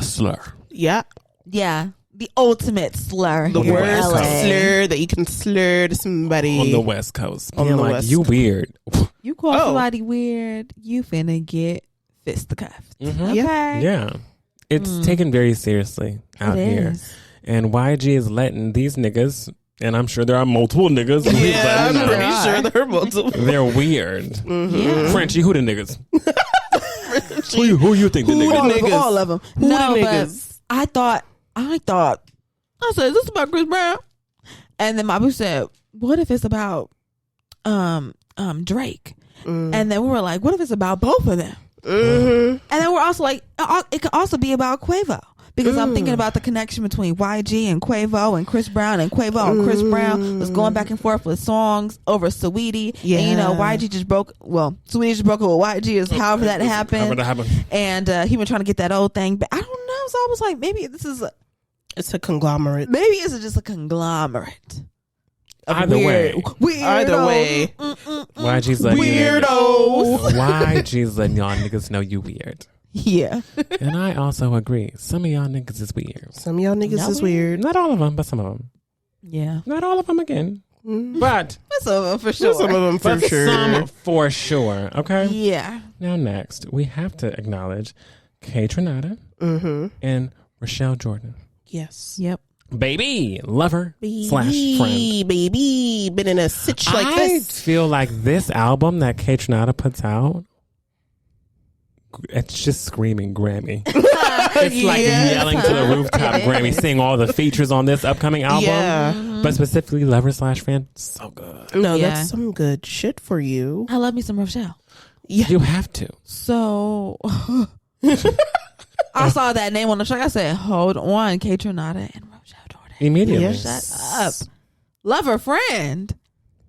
slur. Yeah. Yeah. The ultimate slur. The here in worst LA. slur that you can slur to somebody. On the West Coast, On being the like, West you Coast. weird. You call somebody weird, you finna get fisticuffs. Mhm. Okay. Yeah, it's taken very seriously out It here. is. And YG is letting these niggas, and I'm sure there are multiple niggas. Who he's Yeah, I'm letting know. pretty sure they're multiple. They're weird. Yeah. Frenchie, who the niggas? who you think the Who niggas? the niggas? All of them. Who No, the but niggas? I said, is this about Chris Brown? And then my boo said, what if it's about Drake? And then we were like, what if it's about both of them? And then we're also like, it could also be about Quavo. Because I'm thinking about the connection between YG and Quavo and Chris Brown, and Quavo and Chris Brown was going back and forth with songs over Saweetie. Yeah. And, YG just broke, Saweetie just broke up with YG, is however that happened. However that happened. And he been trying to get that old thing. But I don't know. So I was like, maybe this is It's a conglomerate. maybe it's just a conglomerate. of Either way. weirdos. Either way. YG's letting Weirdos. YG's letting y'all niggas know you weird. Yeah. And I also agree. Some of y'all niggas is weird. Some of y'all niggas No, is weird. Not all of them, but some of them. Yeah. Not all of them again. But Some of them for sure. Some of them for but sure. some for sure. Okay. Yeah. Now next, we have to acknowledge KAYTRANADA and Rochelle Jordan. Yes. Yep. Baby, lover / friend. Baby, been in a sitch like I this. feel like this album that KAYTRANADA puts out, it's just screaming Grammy. It's like yelling to the rooftop Grammy, seeing all the features on this upcoming album. Yeah. But specifically lover / friend, so good. No, Yeah. that's some good shit for you. I love me some Rochelle. You have to. So I saw that name on the track. I said, hold on, KAYTRANADA and Rochelle Jordan. Immediately. Yes. Shut up. Lover friend.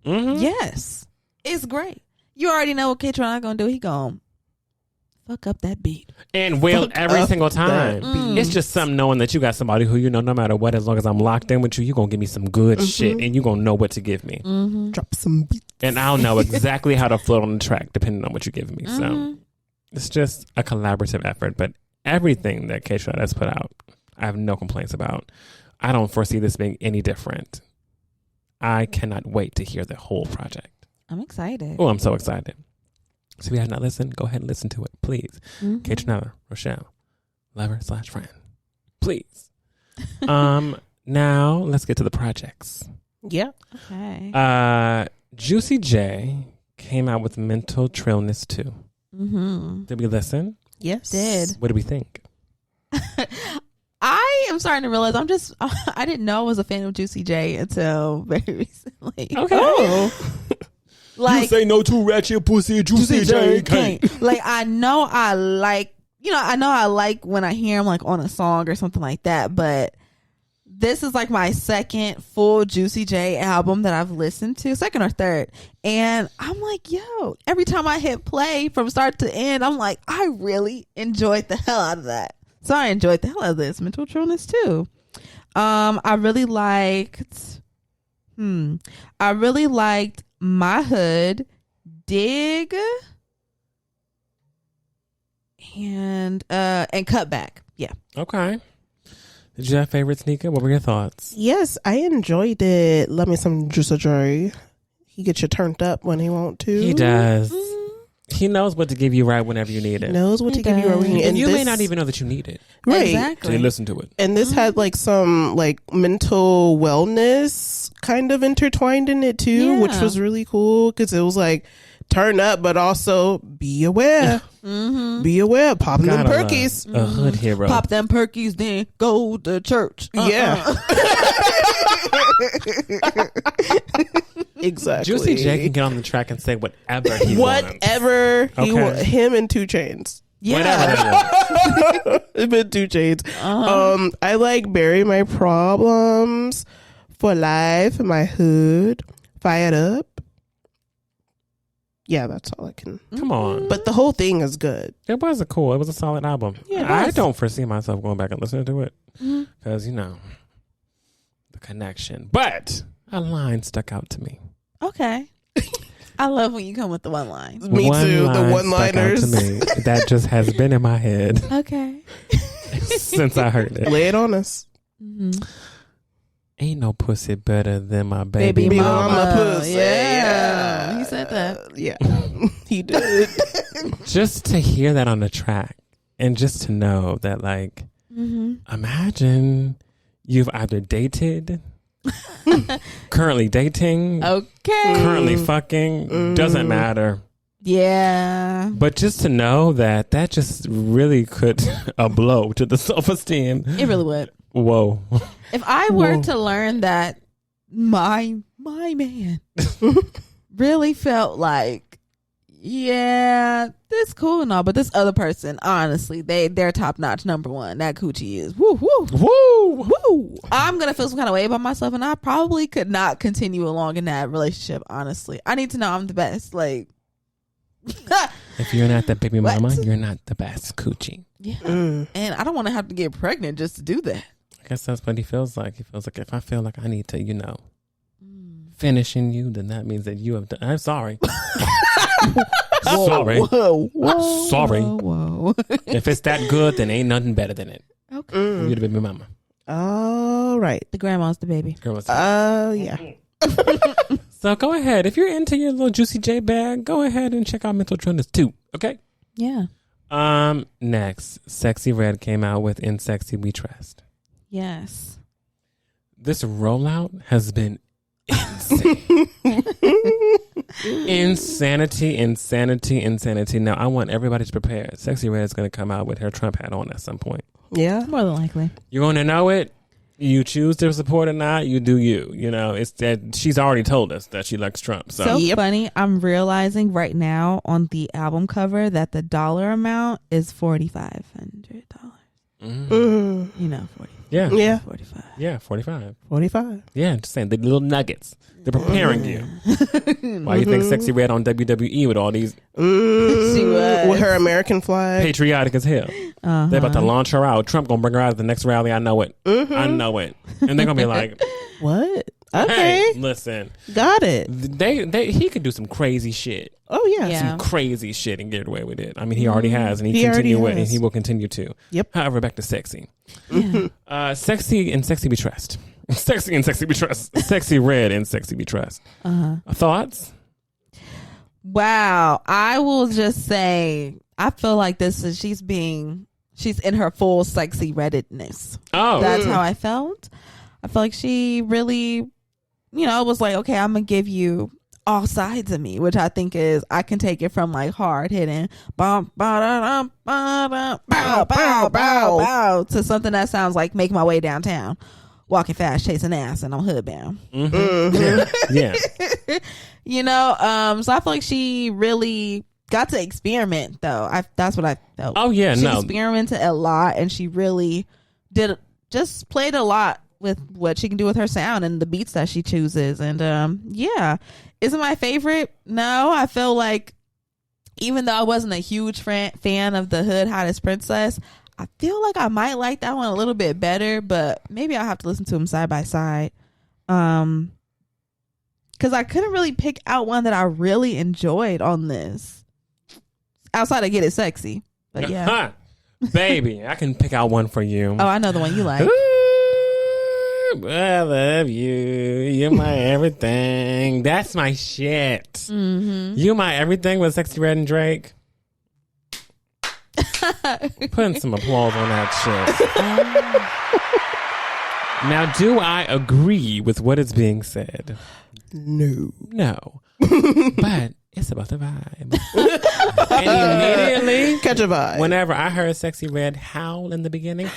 Mhm. Yes. It's great. You already know what KAYTRANADA gonna do. He gonna fuck up that beat. And will Fuck every up single time. that It's just something knowing that you got somebody who you know no matter what, as long as I'm locked in with you, you're going to give me some good shit and you're going to know what to give me. Drop some beats. And I'll know exactly how to float on the track depending on what you give me. So it's just a collaborative effort. But everything that KAYTRANADA has put out, I have no complaints about. I don't foresee this being any different. I cannot wait to hear the whole project. I'm excited. Oh, I'm so excited. So if you have not listened, go ahead and listen to it, please. KAYTRANADA, Rochelle, lover / friend. Please. Now let's get to the projects. Yeah. Okay. Juicy J came out with Mental Trillness 2. Did we listen? Yes. Did. What do we think? I am starting to realize I didn't know I was a fan of Juicy J until very recently. Okay. Oh. Like, no to ratchet pussy, Juicy J can't. like I know I like when I hear him like on a song or something like that, but this is like my second full Juicy J album that I've listened to, second or third, and I'm like, yo, every time I hit play from start to end, I'm like, I really enjoyed the hell out of that. So I enjoyed the hell out of this Mental Trillness too. I really liked My Hood, Dig, and Cutback. Yeah. Okay. Did you have favorites, Nika? What were your thoughts? Yes, I enjoyed it. Love me some Juicy J. He gets you turned up when he want to. He does. He knows what to give you right whenever you need it. Knows what to give you. And you may not even know that you need it. Right. Exactly. So you listen to it. And this had like some like mental wellness kind of intertwined in it too, which Yeah. was really cool because it was like turn up, but also be aware. Be aware. Popping them Gotta perkies. love a hood hero. Pop them perkies, then go to church. Yeah. Exactly. Juicy J can get on the track and say whatever he wants. Whatever he Okay. wants. Him and 2 Chainz. Yeah. Whatever. Him and 2 Chainz. I like Bury My Problems, For Life, My Hood, Fired Up. Yeah, that's all I can. Come on. But the whole thing is good. It was a solid album. Yeah, it I was. don't foresee myself going back and listening to it because, the connection. But a line stuck out to me. Okay. I love when you come with the one line. Me too. The line one-liners. stuck out to me that just has been in my head Okay. since I heard it. Lay it on us. Ain't no pussy better than my baby, Baby mama. mama. pussy. Yeah. He said that. Yeah. He did. Just to hear that on the track and just to know that, like, imagine you've either dated, currently dating, Okay. currently fucking, doesn't matter. Yeah. But just to know that just really could a blow to the self-esteem. It really would. Whoa. If I were to learn that my man really felt like, yeah, this cool and all, but this other person, honestly, they're top notch number one. That coochie is woo woo Woo. woo. I'm gonna feel some kind of way about myself, and I probably could not continue along in that relationship. Honestly, I need to know I'm the best. Like, If you're not the baby mama, What? you're not the best coochie. yeah, and I don't want to have to get pregnant just to do that. I guess that's what he feels like. He feels like if I feel like I need to, finishing you, then that means that you have done. I'm sorry. Sorry. Whoa, Sorry. whoa. If it's that good, then ain't nothing better than it. Okay, You're the baby mama. All right. the grandma's the baby. Girl, what's Yeah. So go ahead. If you're into your little Juicy J bag, go ahead and check out Mental Trenders 2. Okay? Yeah. Next, Sexyy Red came out with In Sexy We Trust. Yes. This rollout has been insane. Insanity. Now, I want everybody to prepare. Sexyy Red is going to come out with her Trump hat on at some point. Yeah. More than likely. You're going to know it. You choose to support or not, you do you. It's that she's already told us that she likes Trump. So, Funny. I'm realizing right now on the album cover that the dollar amount is $4,500. Mm. 40. yeah. Yeah. 45. Yeah, 45. 45. Yeah, just saying, the little nuggets. They're preparing you. Why you think Sexyy Red on WWE with all these She was. With her American flag. patriotic as hell? They're about to launch her out. Trump gonna bring her out at the next rally. I know it. I know it. And they're gonna be like, What? Okay. hey, listen. Got it. He could do some crazy shit. Oh, yeah. Yeah. Some crazy shit and get away with it. I mean, he already has, and He already and has. he will continue to. Yep. However, back to Sexy. Yeah. Sexy and Sexy We Trust. Sexy and Sexy We Trust. Sexy Red and Sexy We Trust. Thoughts? Wow. I will just say, I feel like she's in her full sexy reddedness. Oh, That's how I felt. I felt like she really, was like, okay, I'm going to give you all sides of me, which I think is, I can take it from like hard hitting bow, bow, bow, bow, bow, bow, to something that sounds like Make My Way Downtown, walking fast, chasing ass, and I'm hood bound. yeah. So I feel like she really got to experiment though. That's what I felt. Oh yeah, she no. experimented a lot, and she really played a lot with what she can do with her sound and the beats that she chooses. And is it my favorite? No, I feel like even though I wasn't a huge fan of the Hood Hottest Princess, I feel like I might like that one a little bit better, but maybe I'll have to listen to them side by side. Because I couldn't really pick out one that I really enjoyed on this outside of Get It Sexy. But yeah. Baby, I can pick out one for you. Oh, I know the one you like. I love you. You're my everything. That's my shit. Mm-hmm. You my everything with Sexy Red and Drake. Putting some applause on that shit. Now, do I agree with what is being said? No. No. But it's about the vibe. And immediately, Catch a vibe. whenever I heard Sexy Red howl in the beginning,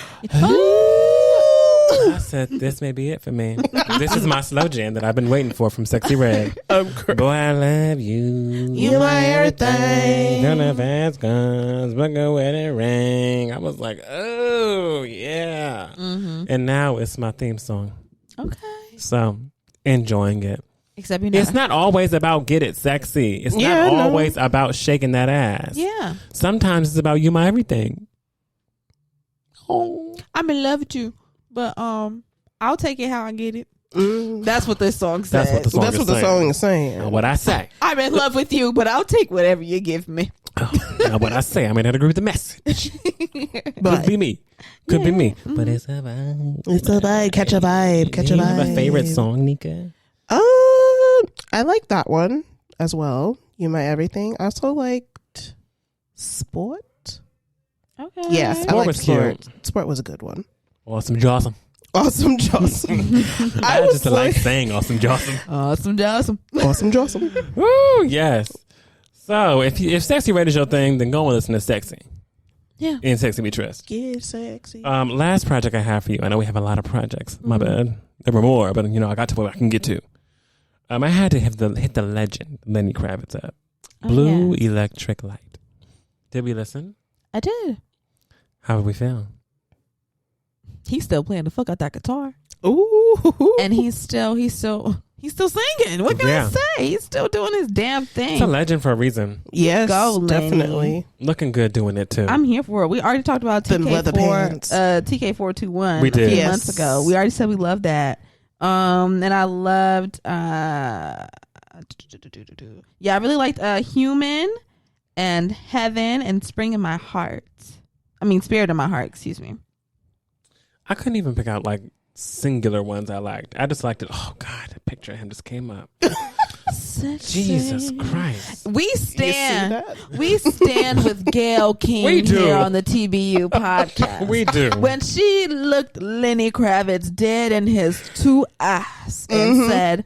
I said, this may be it for me. This is my slow jam that I've been waiting for from Sexy Red. Boy, I love you. You're my everything. Gonna fast guns, but go wedding ring. I was like, oh, yeah. Mm-hmm. And now it's my theme song. Okay. So, enjoying it. Except you're not. It's not always about get it sexy. It's Yeah, not no. always about shaking that ass. Yeah. Sometimes it's about you, my everything. Oh. I'm in love with you, but I'll take it how I get it. Mm. That's what this song says. That's what the song That's is what the saying. song is saying. Now, what I say. I'm in love with you, but I'll take whatever you give me. Now, what I say. I may not agree with the message. Could be me. Could be me. But it's a vibe. It's a vibe. Catch a vibe. Catch a You vibe. have a favorite song, Nika? I like that one as well. You My Everything. I also liked Sport. Okay. Yes, I Sport liked was Sport. cute. Sport was a good one. Awesome, Jossum. Awesome Jossum. I just like saying awesome Jossum. Awesome, Jossum. Awesome Jossum. Woo, yes. So if Sexy Red is your thing, then go and listen to Sexy. Yeah. In Sexy We Trust. Get sexy. Last project I have for you. I know we have a lot of projects. My bad. There were more, but I got to what I can get to. I had to hit the legend, Lenny Kravitz up. Blue Electric Light. Did we listen? I did. How did we feel? He's still playing the fuck out that guitar. Ooh. And he's still singing. What can I say? He's still doing his damn thing. It's a legend for a reason. Yes, Go, Lenny. definitely. Looking good doing it too. I'm here for it. We already talked about TK421 We did. a few months ago. We already said we love that. And I loved I really liked Human and Heaven and Spirit in My Heart, excuse me. I couldn't even pick out like singular ones I liked. I just liked it. Oh God, a picture of him just came up. Jesus Christ. We stand with Gail King We do. here on the TBU podcast. We do. When she looked Lenny Kravitz dead in his two eyes and said,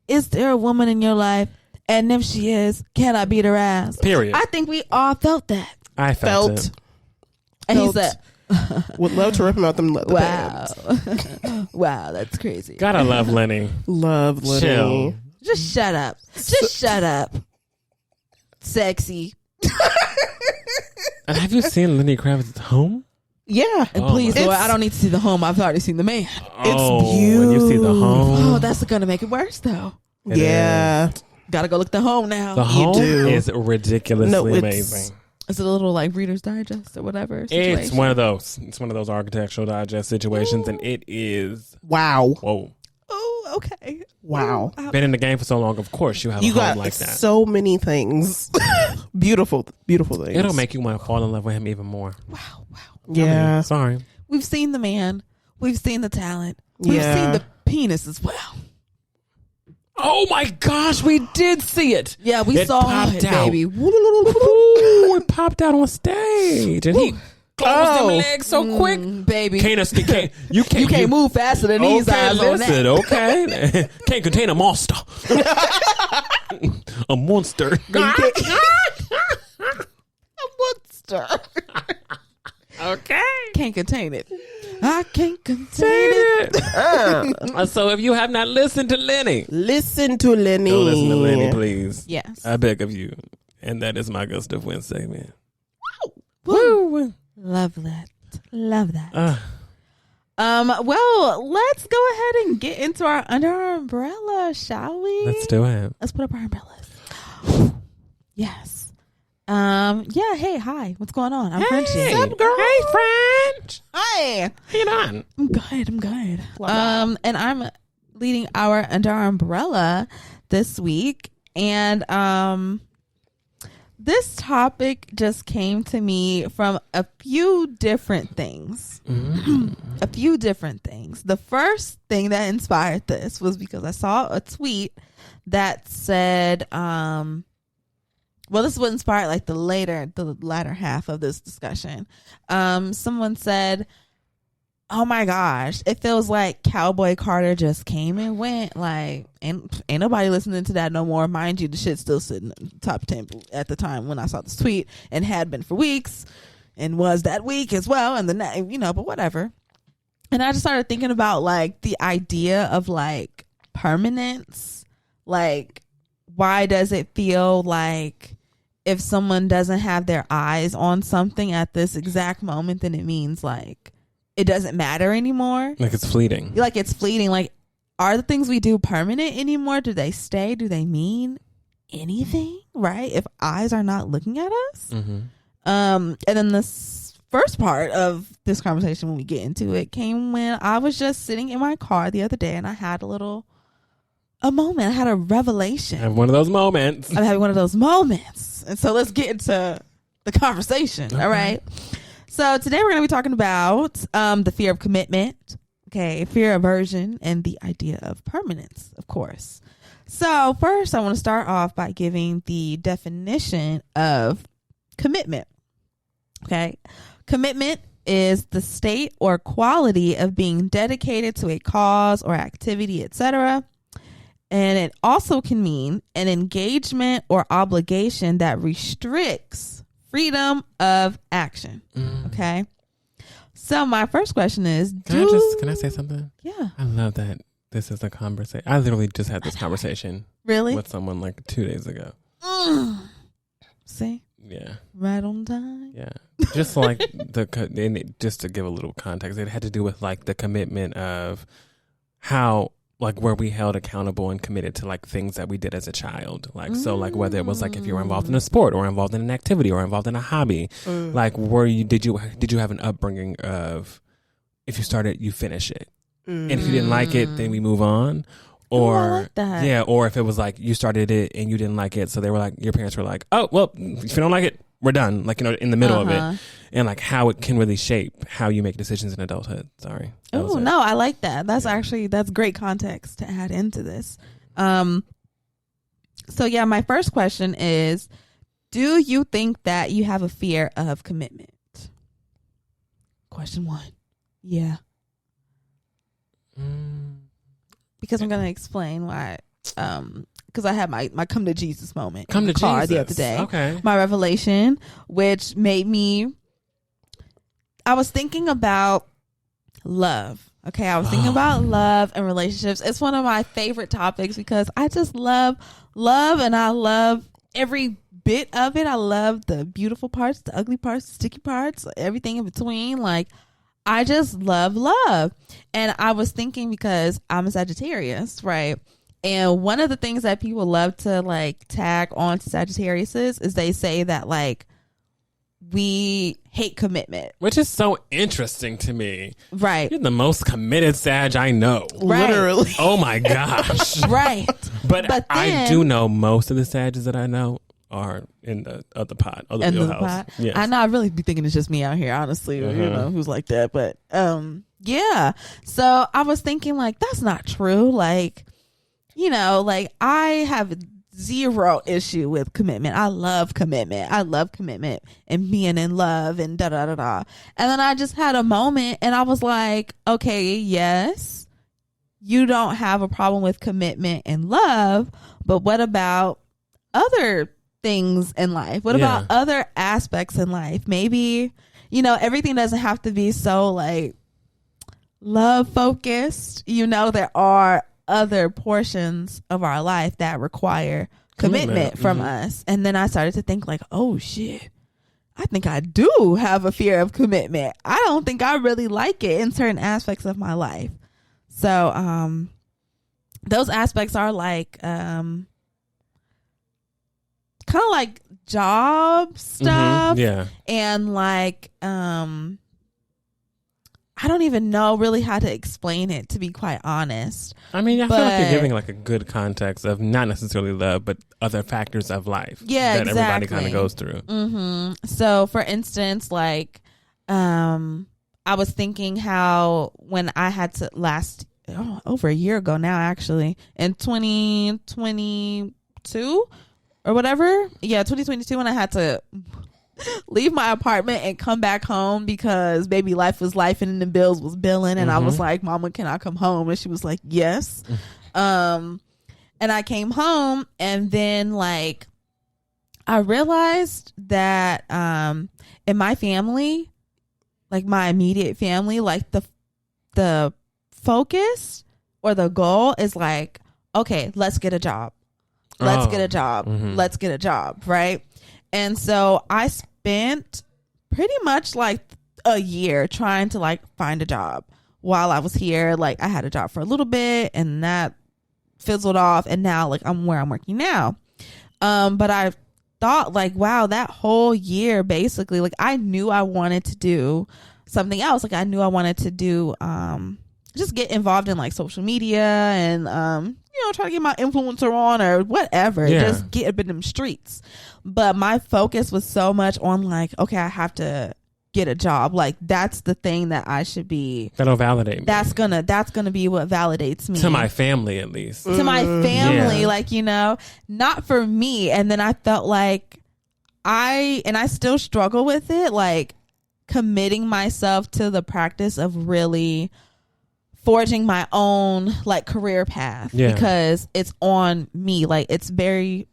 "Is there a woman in your life? And if she is, can I beat her ass?" Period. I think we all felt that. I felt it. And he said, would love to rip him out them leather "Wow, pants. wow, that's crazy." Gotta love Lenny. Love Lenny. Chill. Just shut up. Just shut up. Sexy. And have you seen Lenny Kravitz's home? Yeah. And please, my- Lord, I don't need to see the home. I've already seen the man. When you see the home. Oh, that's gonna make it worse, though. It Yeah. Gotta go look at the home now. The home do. is ridiculously No, it's- amazing. Is it a little like Reader's Digest or whatever? It's situation? one of those. It's one of those architectural digest situations, and it is Wow. whoa. Oh, okay. Wow. Been in the game for so long, of course you have You a home got like that. so many things. beautiful things. It'll make you want to fall in love with him even more. Wow. Yeah. Sorry. We've seen the man. We've seen the talent. We've Yeah. seen the penis as well. Oh my gosh, we did see it. Yeah, we It saw popped it, out. baby. Ooh, it popped out on stage, and he closed them legs so quick. Baby. You can't move faster than these eyes on listen, that. okay. Can't contain a monster. A monster. A monster. Okay. Can't contain it. I can't contain it. So if you have not listened to Lenny, Listen to Lenny. go listen to Lenny, please. Yes. I beg of you. And that is my Gust of Wednesday, man. Woo. Love that. Love that. Well, let's go ahead and get into our under our umbrella, shall we? Let's do it. Let's put up our umbrellas. Yes. Yeah, hey, hi. What's going on? I'm Frenchie. Hey, hey, French. Hi. How you doing? I'm good. And I'm leading our under our umbrella this week. And this topic just came to me from a few different things. A few different things. The first thing that inspired this was because I saw a tweet that said, well, this would inspire like the latter half of this discussion. Someone said, "Oh my gosh, it feels like Cowboy Carter just came and went. Like, ain't nobody listening to that no more. Mind you, the shit's still sitting in the top 10 at the time when I saw this tweet, and had been for weeks, and was that week as well. And but whatever. And I just started thinking about like the idea of like permanence. Like, why does it feel like if someone doesn't have their eyes on something at this exact moment, then it means like it doesn't matter anymore? Like it's fleeting. Like it's fleeting. Like, are the things we do permanent anymore? Do they stay? Do they mean anything? Right? If eyes are not looking at us. Mm-hmm. And then this first part of this conversation, when we get into it, came when I was just sitting in my car the other day and I had a moment. I had a revelation. I have one of those moments. I'm having one of those moments. And so let's get into the conversation. Okay. All right. So today we're going to be talking about the fear of commitment, okay, fear aversion, and the idea of permanence, of course. So first I want to start off by giving the definition of commitment. Okay. Commitment is the state or quality of being dedicated to a cause or activity, etc. And it also can mean an engagement or obligation that restricts freedom of action. Okay. So my first question is, can I say something? Yeah. I love that this is a conversation. I literally just had this conversation Really? with someone like 2 days ago. See? Yeah. Right on time. Yeah. Just like just to give a little context, it had to do with like the commitment of how, like, were we held accountable and committed to like things that we did as a child? Like, so like whether it was like if you were involved in a sport or involved in an activity or involved in a hobby, like did you have an upbringing of if you started, you finish it. And if you didn't like it, then we move on. Or I like that. yeah, or if it was like you started it and you didn't like it, so they were like, your parents were like, oh well, if you don't like it, we're done. Like, you know, in the middle of it, and like how it can really shape how you make decisions in adulthood. Sorry. Oh no, I like that. That's great context to add into this. So yeah, my first question is, do you think that you have a fear of commitment? Question 1. Yeah. Because I'm going to explain why. Because I had my come to Jesus moment in the car the other day. Okay. My revelation, which made me. I was thinking about love. Okay, I was thinking about love and relationships. It's one of my favorite topics because I just love and I love every bit of it. I love the beautiful parts, the ugly parts, the sticky parts, everything in between. Like, I just love love. And I was thinking, because I'm a Sagittarius, right? And one of the things that people love to like tag on to Sagittarius is they say that like we hate commitment. Which is so interesting to me. Right. You're the most committed Sag I know. Right. Literally. Oh my gosh. Right. But then, I do know most of the Sages that I know are in the other pod, other wheelhouse. Yes. I know. I really be thinking it's just me out here, honestly, you know, who's like that. But yeah. So I was thinking like, that's not true. Like, you know, like I have zero issue with commitment. I love commitment. And being in love and da da da da. And then I just had a moment and I was like, okay, yes, you don't have a problem with commitment and love, but what about other things in life? What about other aspects in life? Maybe, you know, everything doesn't have to be so like love focused. You know, there are other portions of our life that require commitment from us. And then I started to think like, oh shit, I think I do have a fear of commitment. I don't think I really like it in certain aspects of my life. So those aspects are like kind of like job stuff. Yeah. And like I don't even know really how to explain it, to be quite honest. I mean, I feel like you're giving like a good context of not necessarily love, but other factors of life. Yeah, that everybody kind of goes through. So for instance, like I was thinking how when I had to over a year ago now, actually, in 2022 or whatever. Yeah, 2022, when I had to leave my apartment and come back home because baby life was life and the bills was billing. And I was like, Mama, can I come home? And she was like, yes. And I came home and then like I realized that in my family, like my immediate family, like the focus or the goal is like, okay, let's get a job. Let's get a job. Let's get a job. Right. And so I spent pretty much like a year trying to like find a job while I was here. Like I had a job for a little bit and that fizzled off. And now like I'm where I'm working now. But I thought like, wow, that whole year, basically, like I knew I wanted to do something else. Like I knew I wanted to do, just get involved in like social media and, you know, try to get my influencer on or whatever. Yeah. Just get up in them streets. But my focus was so much on like, okay, I have to get a job. Like that's the thing that I should be. That'll validate me. That's gonna be what validates me. To my family, at least. To my family, like, you know, not for me. And then I felt like I still struggle with it. Like committing myself to the practice of really forging my own like career path because it's on me. Like it's very,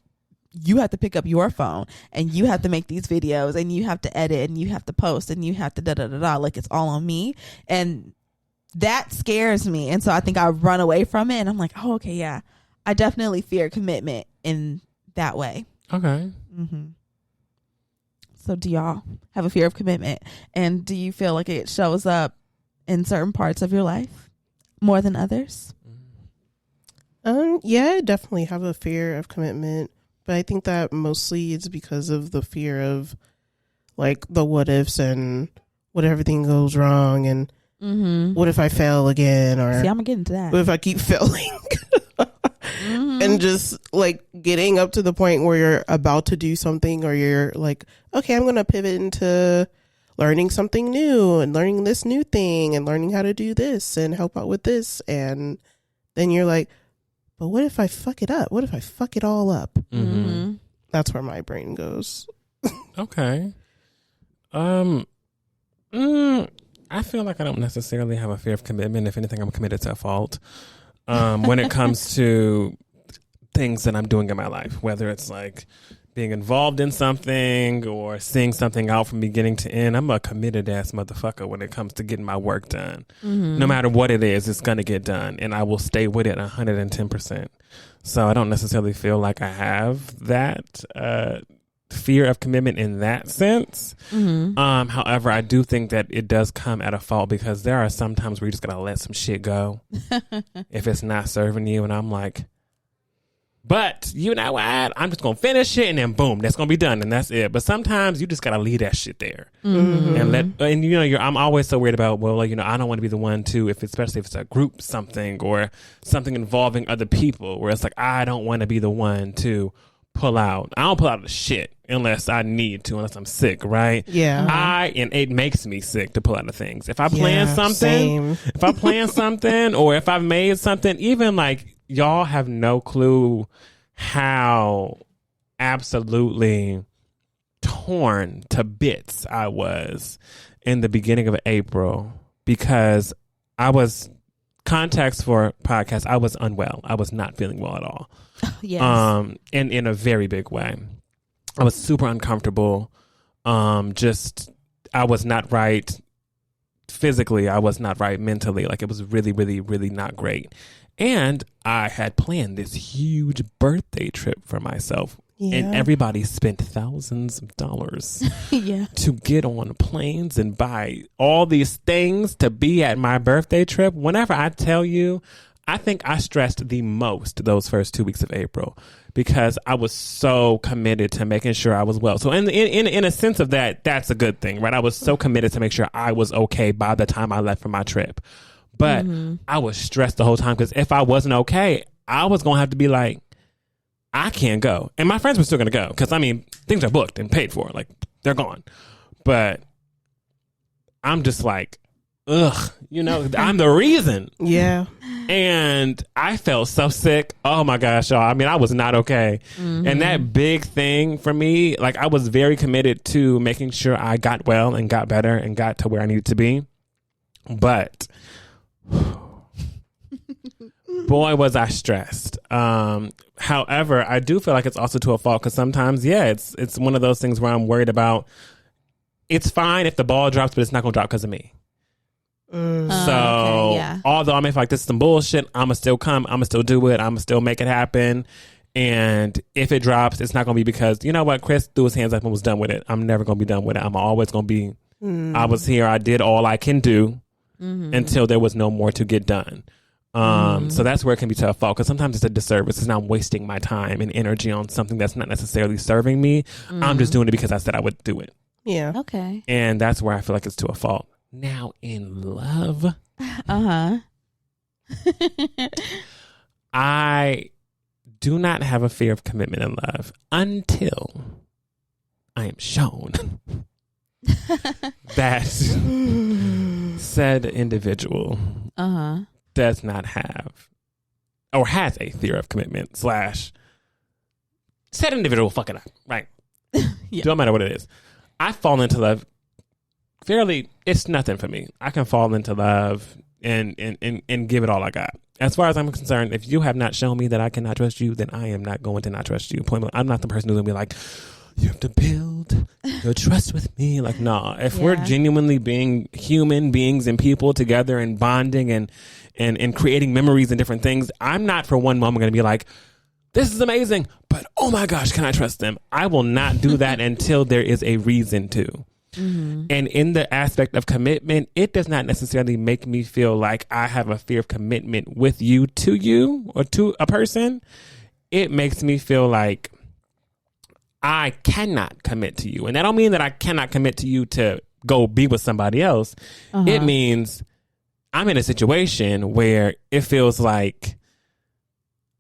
you have to pick up your phone and you have to make these videos and you have to edit and you have to post and you have to da. Like it's all on me. And that scares me. And so I think I run away from it and I'm like, oh, okay, yeah. I definitely fear commitment in that way. Okay. Mm-hmm. So do y'all have a fear of commitment? And do you feel like it shows up in certain parts of your life more than others? Yeah, I definitely have a fear of commitment, but I think that mostly it's because of the fear of like the what ifs and what if everything goes wrong and what if I fail again, or see, I'm gonna get into that. What if I keep failing? And just like getting up to the point where you're about to do something, or you're like, okay, I'm going to pivot into learning something new and learning this new thing and learning how to do this and help out with this. And then you're like, but what if I fuck it up? What if I fuck it all up? Mm-hmm. That's where my brain goes. Okay. I feel like I don't necessarily have a fear of commitment. If anything, I'm committed to a fault. When it comes to things that I'm doing in my life, whether it's like being involved in something or seeing something out from beginning to end, I'm a committed ass motherfucker when it comes to getting my work done. No matter what it is, it's going to get done and I will stay with it 110%. So I don't necessarily feel like I have that fear of commitment in that sense. However, I do think that it does come at a fault because there are some times where you just gotta let some shit go if it's not serving you, and I'm like, but you know what, I'm just gonna finish it and then boom, that's gonna be done and that's it. But sometimes you just gotta leave that shit there and you know, I'm always so worried about, well, like, you know, I don't want to be the one to, especially if it's a group something or something involving other people, where it's like I don't want to be the one to pull out. I don't pull out of the shit unless I need to, unless I'm sick, right? Yeah. And it makes me sick to pull out of things. If I plan something, or if I've made something, even like y'all have no clue how absolutely torn to bits I was in the beginning of April because I was, context for podcast, I was unwell. I was not feeling well at all. Yes. In a very big way. I was super uncomfortable. I was not right physically. I was not right mentally. Like it was really, really, really not great. And I had planned this huge birthday trip for myself. Yeah. And everybody spent thousands of dollars to get on planes and buy all these things to be at my birthday trip. Whenever I tell you, I think I stressed the most those first 2 weeks of April because I was so committed to making sure I was well. So in a sense of that, that's a good thing, right? I was so committed to make sure I was okay by the time I left for my trip. But I was stressed the whole time because if I wasn't okay, I was going to have to be like, I can't go. And my friends were still going to go because, I mean, things are booked and paid for. Like, they're gone. But I'm just like, ugh, you know, I'm the reason. Yeah. And I felt so sick. Oh my gosh, y'all. I mean, I was not okay. And that big thing for me, like I was very committed to making sure I got well and got better and got to where I needed to be. But boy, was I stressed. However, I do feel like it's also to a fault because sometimes, it's one of those things where I'm worried about. It's fine if the ball drops, but it's not going to drop because of me. Although I may feel like this is some bullshit, I'ma still come, I'ma still do it, I'ma still make it happen. And if it drops, it's not gonna be because, you know what, Chris threw his hands up and was done with it. I'm never gonna be done with it. I'm always gonna be I was here, I did all I can do until there was no more to get done. So that's where it can be to a fault because sometimes it's a disservice. It's not wasting my time and energy on something that's not necessarily serving me. I'm just doing it because I said I would do it. Yeah. Okay. And that's where I feel like it's to a fault. Now in love, I do not have a fear of commitment in love until I am shown that said individual does not have or has a fear of commitment / said individual fucking up, right? Don't matter what it is. I fall into love it's nothing for me. I can fall into love and give it all I got. As far as I'm concerned, if you have not shown me that I cannot trust you, then I am not going to not trust you. I'm not the person who's going to be like, you have to build your trust with me. Like, nah. If we're genuinely being human beings and people together and bonding and creating memories and different things, I'm not for one moment going to be like, this is amazing, but oh my gosh, can I trust them? I will not do that until there is a reason to. Mm-hmm. And in the aspect of commitment, it does not necessarily make me feel like I have a fear of commitment with you or to a person. It makes me feel like I cannot commit to you. And that don't mean that I cannot commit to you to go be with somebody else. It means I'm in a situation where it feels like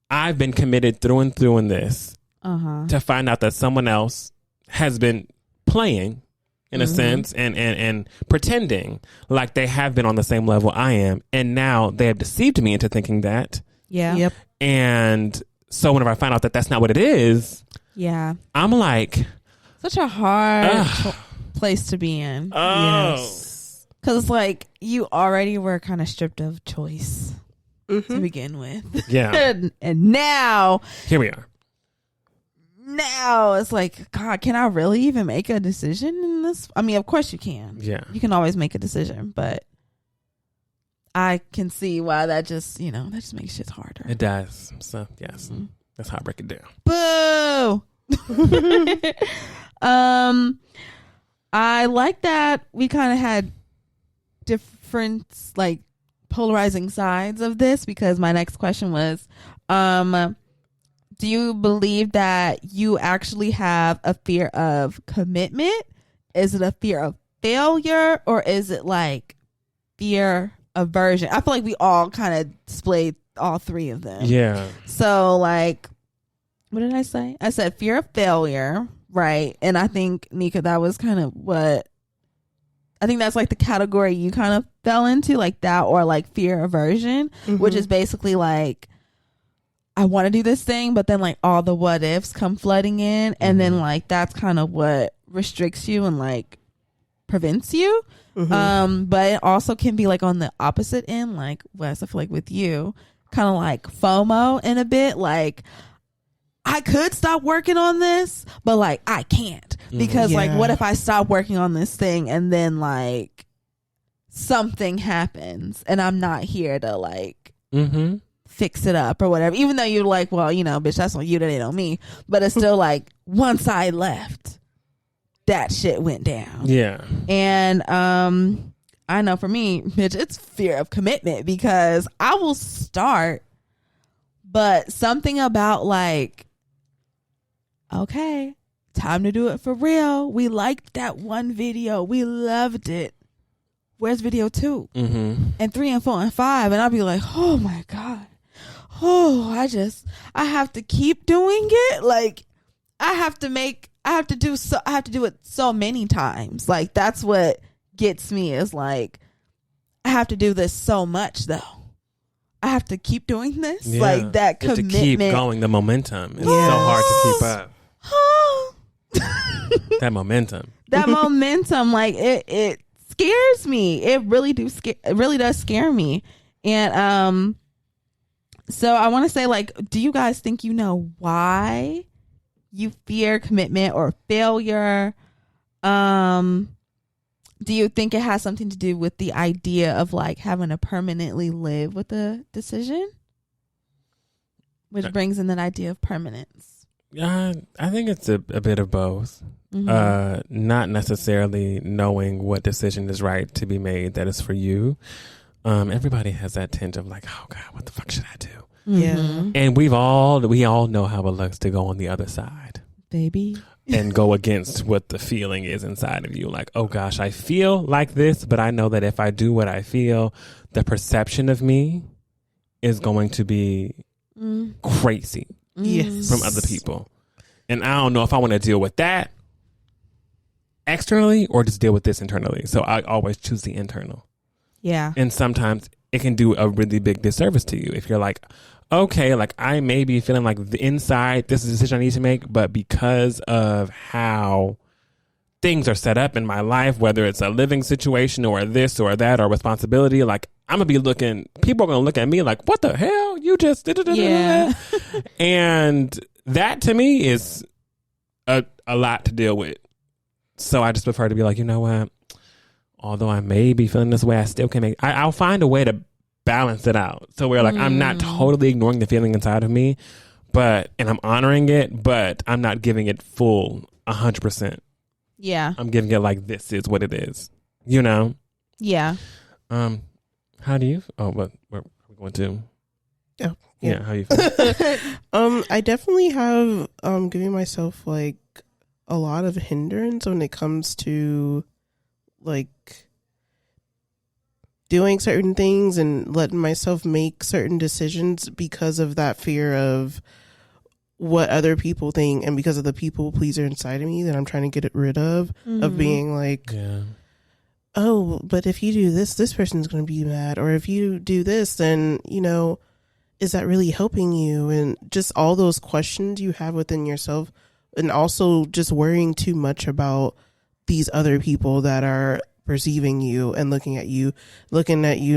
I've been committed through and through in this to find out that someone else has been playing in a sense and pretending like they have been on the same level I am. And now they have deceived me into thinking that. Yeah. Yep. And so whenever I find out that that's not what it is, I'm like, such a hard place to be in. Yes. Because it's like you already were kind of stripped of choice to begin with. Yeah. and now here we are. Now it's like, God, can I really even make a decision in this? I mean, of course you can. Yeah. You can always make a decision, but I can see why that just makes shit harder. It does. So, yes. That's how I break it down. Boo! I like that we kind of had different, like, polarizing sides of this, because my next question was, do you believe that you actually have a fear of commitment? Is it a fear of failure, or is it like fear aversion? I feel like we all kind of displayed all three of them. Yeah. So like, what did I say? I said fear of failure, right? And I think, Nika, that was kind of I think that's like the category you kind of fell into, like that, or like fear aversion, which is basically like, I want to do this thing, but then like all the what ifs come flooding in, and then like that's kind of what restricts you and like prevents you. But it also can be like on the opposite end, like Wes, I feel like with you, kind of like FOMO in a bit, like I could stop working on this, but like I can't, because like what if I stop working on this thing and then like something happens and I'm not here to like fix it up or whatever, even though you're like, well, bitch, that's on you, that ain't on me. But it's still like, once I left, that shit went down. Yeah. And I know for me, bitch, it's fear of commitment, because I will start, but something about like, okay, time to do it for real. We liked that one video, we loved it. Where's video 2 and 3 and 4 and 5? And I'll be like, oh my God. Oh, I have to keep doing it. Like I have to do it so many times. Like that's what gets me, is like, I have to do this so much though. I have to keep doing this. Yeah. Like that commitment. To keep going, the momentum is so hard to keep up. That momentum. That momentum, like it scares me. It really does scare me. And so I want to say, like, do you guys think you know why you fear commitment or failure? Do you think it has something to do with the idea of like having to permanently live with a decision? Which brings in that idea of permanence. I think it's a bit of both. Not necessarily knowing what decision is right to be made that is for you. Everybody has that tinge of like, oh God, what the fuck should I do? Yeah. And we all know how it looks to go on the other side, baby, and go against what the feeling is inside of you. Like, oh gosh, I feel like this, but I know that if I do what I feel, the perception of me is going to be crazy from other people. And I don't know if I want to deal with that externally or just deal with this internally. So I always choose the internal. Yeah. And sometimes it can do a really big disservice to you if you're like, okay, like I may be feeling like the inside, this is a decision I need to make, but because of how things are set up in my life, whether it's a living situation or this or that or responsibility, like I'm gonna be looking, people are gonna look at me like, what the hell? You just Yeah. And that to me is a lot to deal with. So I just prefer to be like, you know what? Although I may be feeling this way, I still can I'll find a way to balance it out. So where like I'm not totally ignoring the feeling inside of me, and I'm honoring it, but I'm not giving it full 100%. Yeah. I'm giving it like, this is what it is, you know? Yeah. How do you? Oh, but we're going to. Oh, yeah. How you feel? I definitely have giving myself like a lot of hindrance when it comes to like doing certain things and letting myself make certain decisions because of that fear of what other people think, and because of the people pleaser inside of me that I'm trying to get rid of being like, oh, but if you do this, this person's going to be mad, or if you do this, then, you know, is that really helping you? And just all those questions you have within yourself, and also just worrying too much about these other people that are perceiving you and looking at you,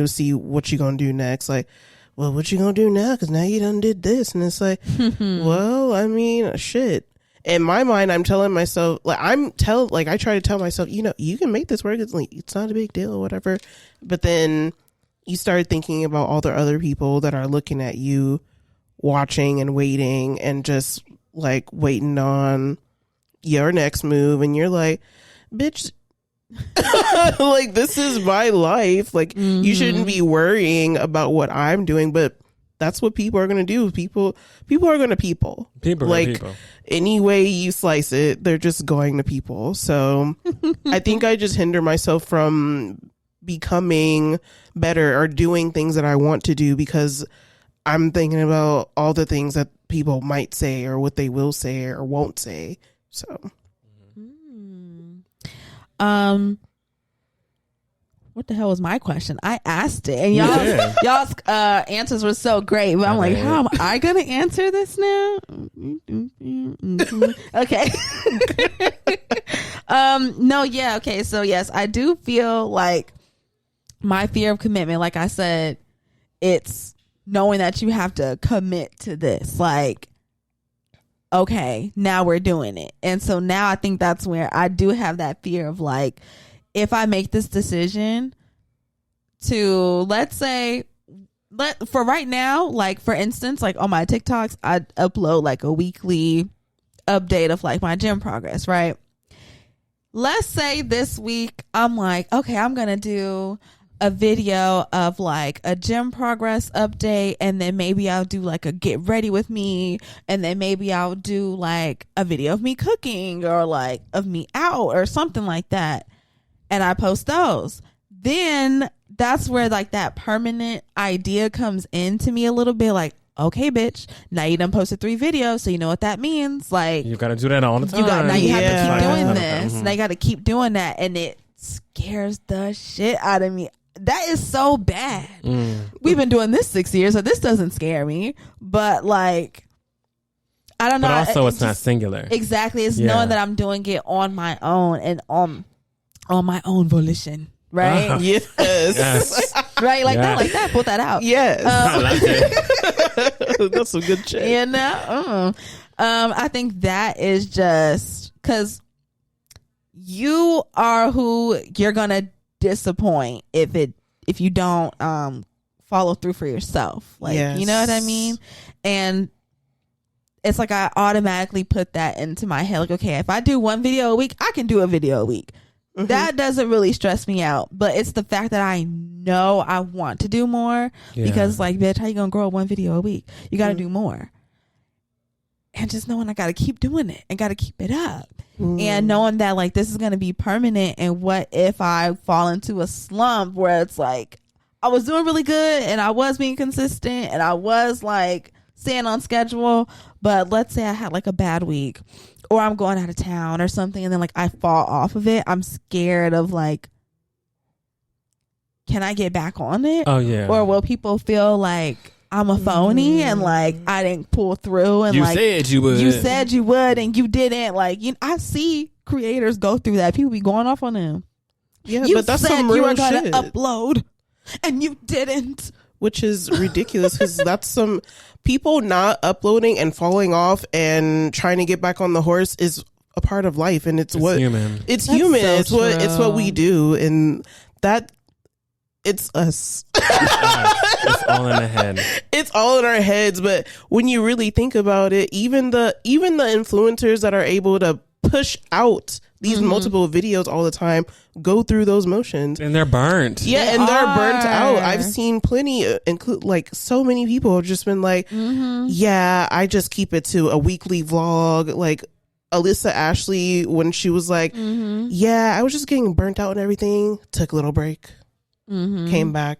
see what you're going to do next. Like, well, what you going to do now? Because now you done did this. And it's like, well, I mean, shit. In my mind, I'm telling myself, like, I try to tell myself, you know, you can make this work. It's like, it's not a big deal or whatever. But then you start thinking about all the other people that are looking at you, watching and waiting, and just like waiting on your next move. And you're like, bitch, like, this is my life. Like, you shouldn't be worrying about what I'm doing, but that's what people are going to do. People are going to people. Any way you slice it, they're just going to people. So I think I just hinder myself from becoming better or doing things that I want to do because I'm thinking about all the things that people might say or what they will say or won't say. So what the hell was my question? I asked it, and y'all's answers were so great. But I'm like, how am I gonna answer this now? Okay. No, yeah, okay. So yes, I do feel like my fear of commitment, like I said, it's knowing that you have to commit to this. Like, okay, now we're doing it. And so now I think that's where I do have that fear of like, if I make this decision to, let's say, for right now, like for instance, like on my TikToks, I upload like a weekly update of like my gym progress, right? Let's say this week I'm like, okay, I'm going to do a video of like a gym progress update, and then maybe I'll do like a get ready with me, and then maybe I'll do like a video of me cooking or like of me out or something like that. And I post those. Then that's where like that permanent idea comes into me a little bit. Like, okay, bitch, now you done posted 3 videos, so you know what that means. Like, you got to do that all the time. Now you have to keep doing this. Now you got to keep doing that, and it scares the shit out of me. That is so bad. We've been doing this 6 years, so this doesn't scare me. But like, I don't know. But also, it's not singular. Exactly, it's knowing that I'm doing it on my own and on my own volition, right? Yes. Right, like that, like that. Put that out. Yes. I like it. That's some good shit. You know, I think that is just because you are who you're gonna disappoint if you don't follow through for yourself. Like, you know what I mean? And it's like I automatically put that into my head. Like, okay, if I do 1 video a week, I can do a video a week. That doesn't really stress me out, but it's the fact that I know I want to do more because, like, bitch, how you gonna grow 1 video a week? You got to do more, and just knowing I got to keep doing it and got to keep it up, and knowing that like this is gonna be permanent. And what if I fall into a slump where it's like I was doing really good and I was being consistent and I was like staying on schedule, but let's say I had like a bad week, or I'm going out of town or something, and then like I fall off of it. I'm scared of like, can I get back on it? Oh yeah. Or will people feel like I'm a phony and like I didn't pull through, and you like said you would, and you didn't. Like, I see creators go through that. People be going off on them. Yeah, You but that's said some you real were going to shit. upload, and you didn't. Which is ridiculous because that's some people not uploading and falling off and trying to get back on the horse is a part of life, and it's what human. It's That's human. so It's what we do, and that it's us. It's all in the head. It's all in our heads. But when you really think about it, even the influencers that are able to push out these multiple videos all the time go through those motions, And they're burnt. yeah, They and they're burnt out. are. I've seen plenty, include like so many people have just been like, yeah, I just keep it to a weekly vlog. Like Alyssa Ashley, when she was like, yeah, I was just getting burnt out and everything. Took a little break, came back.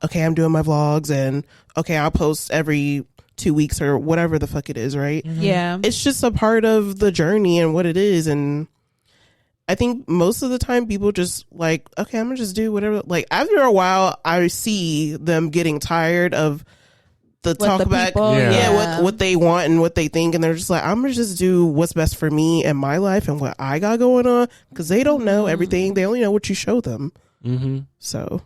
Okay, I'm doing my vlogs, and okay, I'll post every 2 weeks or whatever the fuck it is, right? Yeah. It's just a part of the journey and what it is. And I think most of the time people just like, okay, I'm gonna just do whatever. Like after a while, I see them getting tired of the What talk the back, people- what they want and what they think, and they're just like, I'm gonna just do what's best for me and my life and what I got going on, because they don't know everything. They only know what you show them. So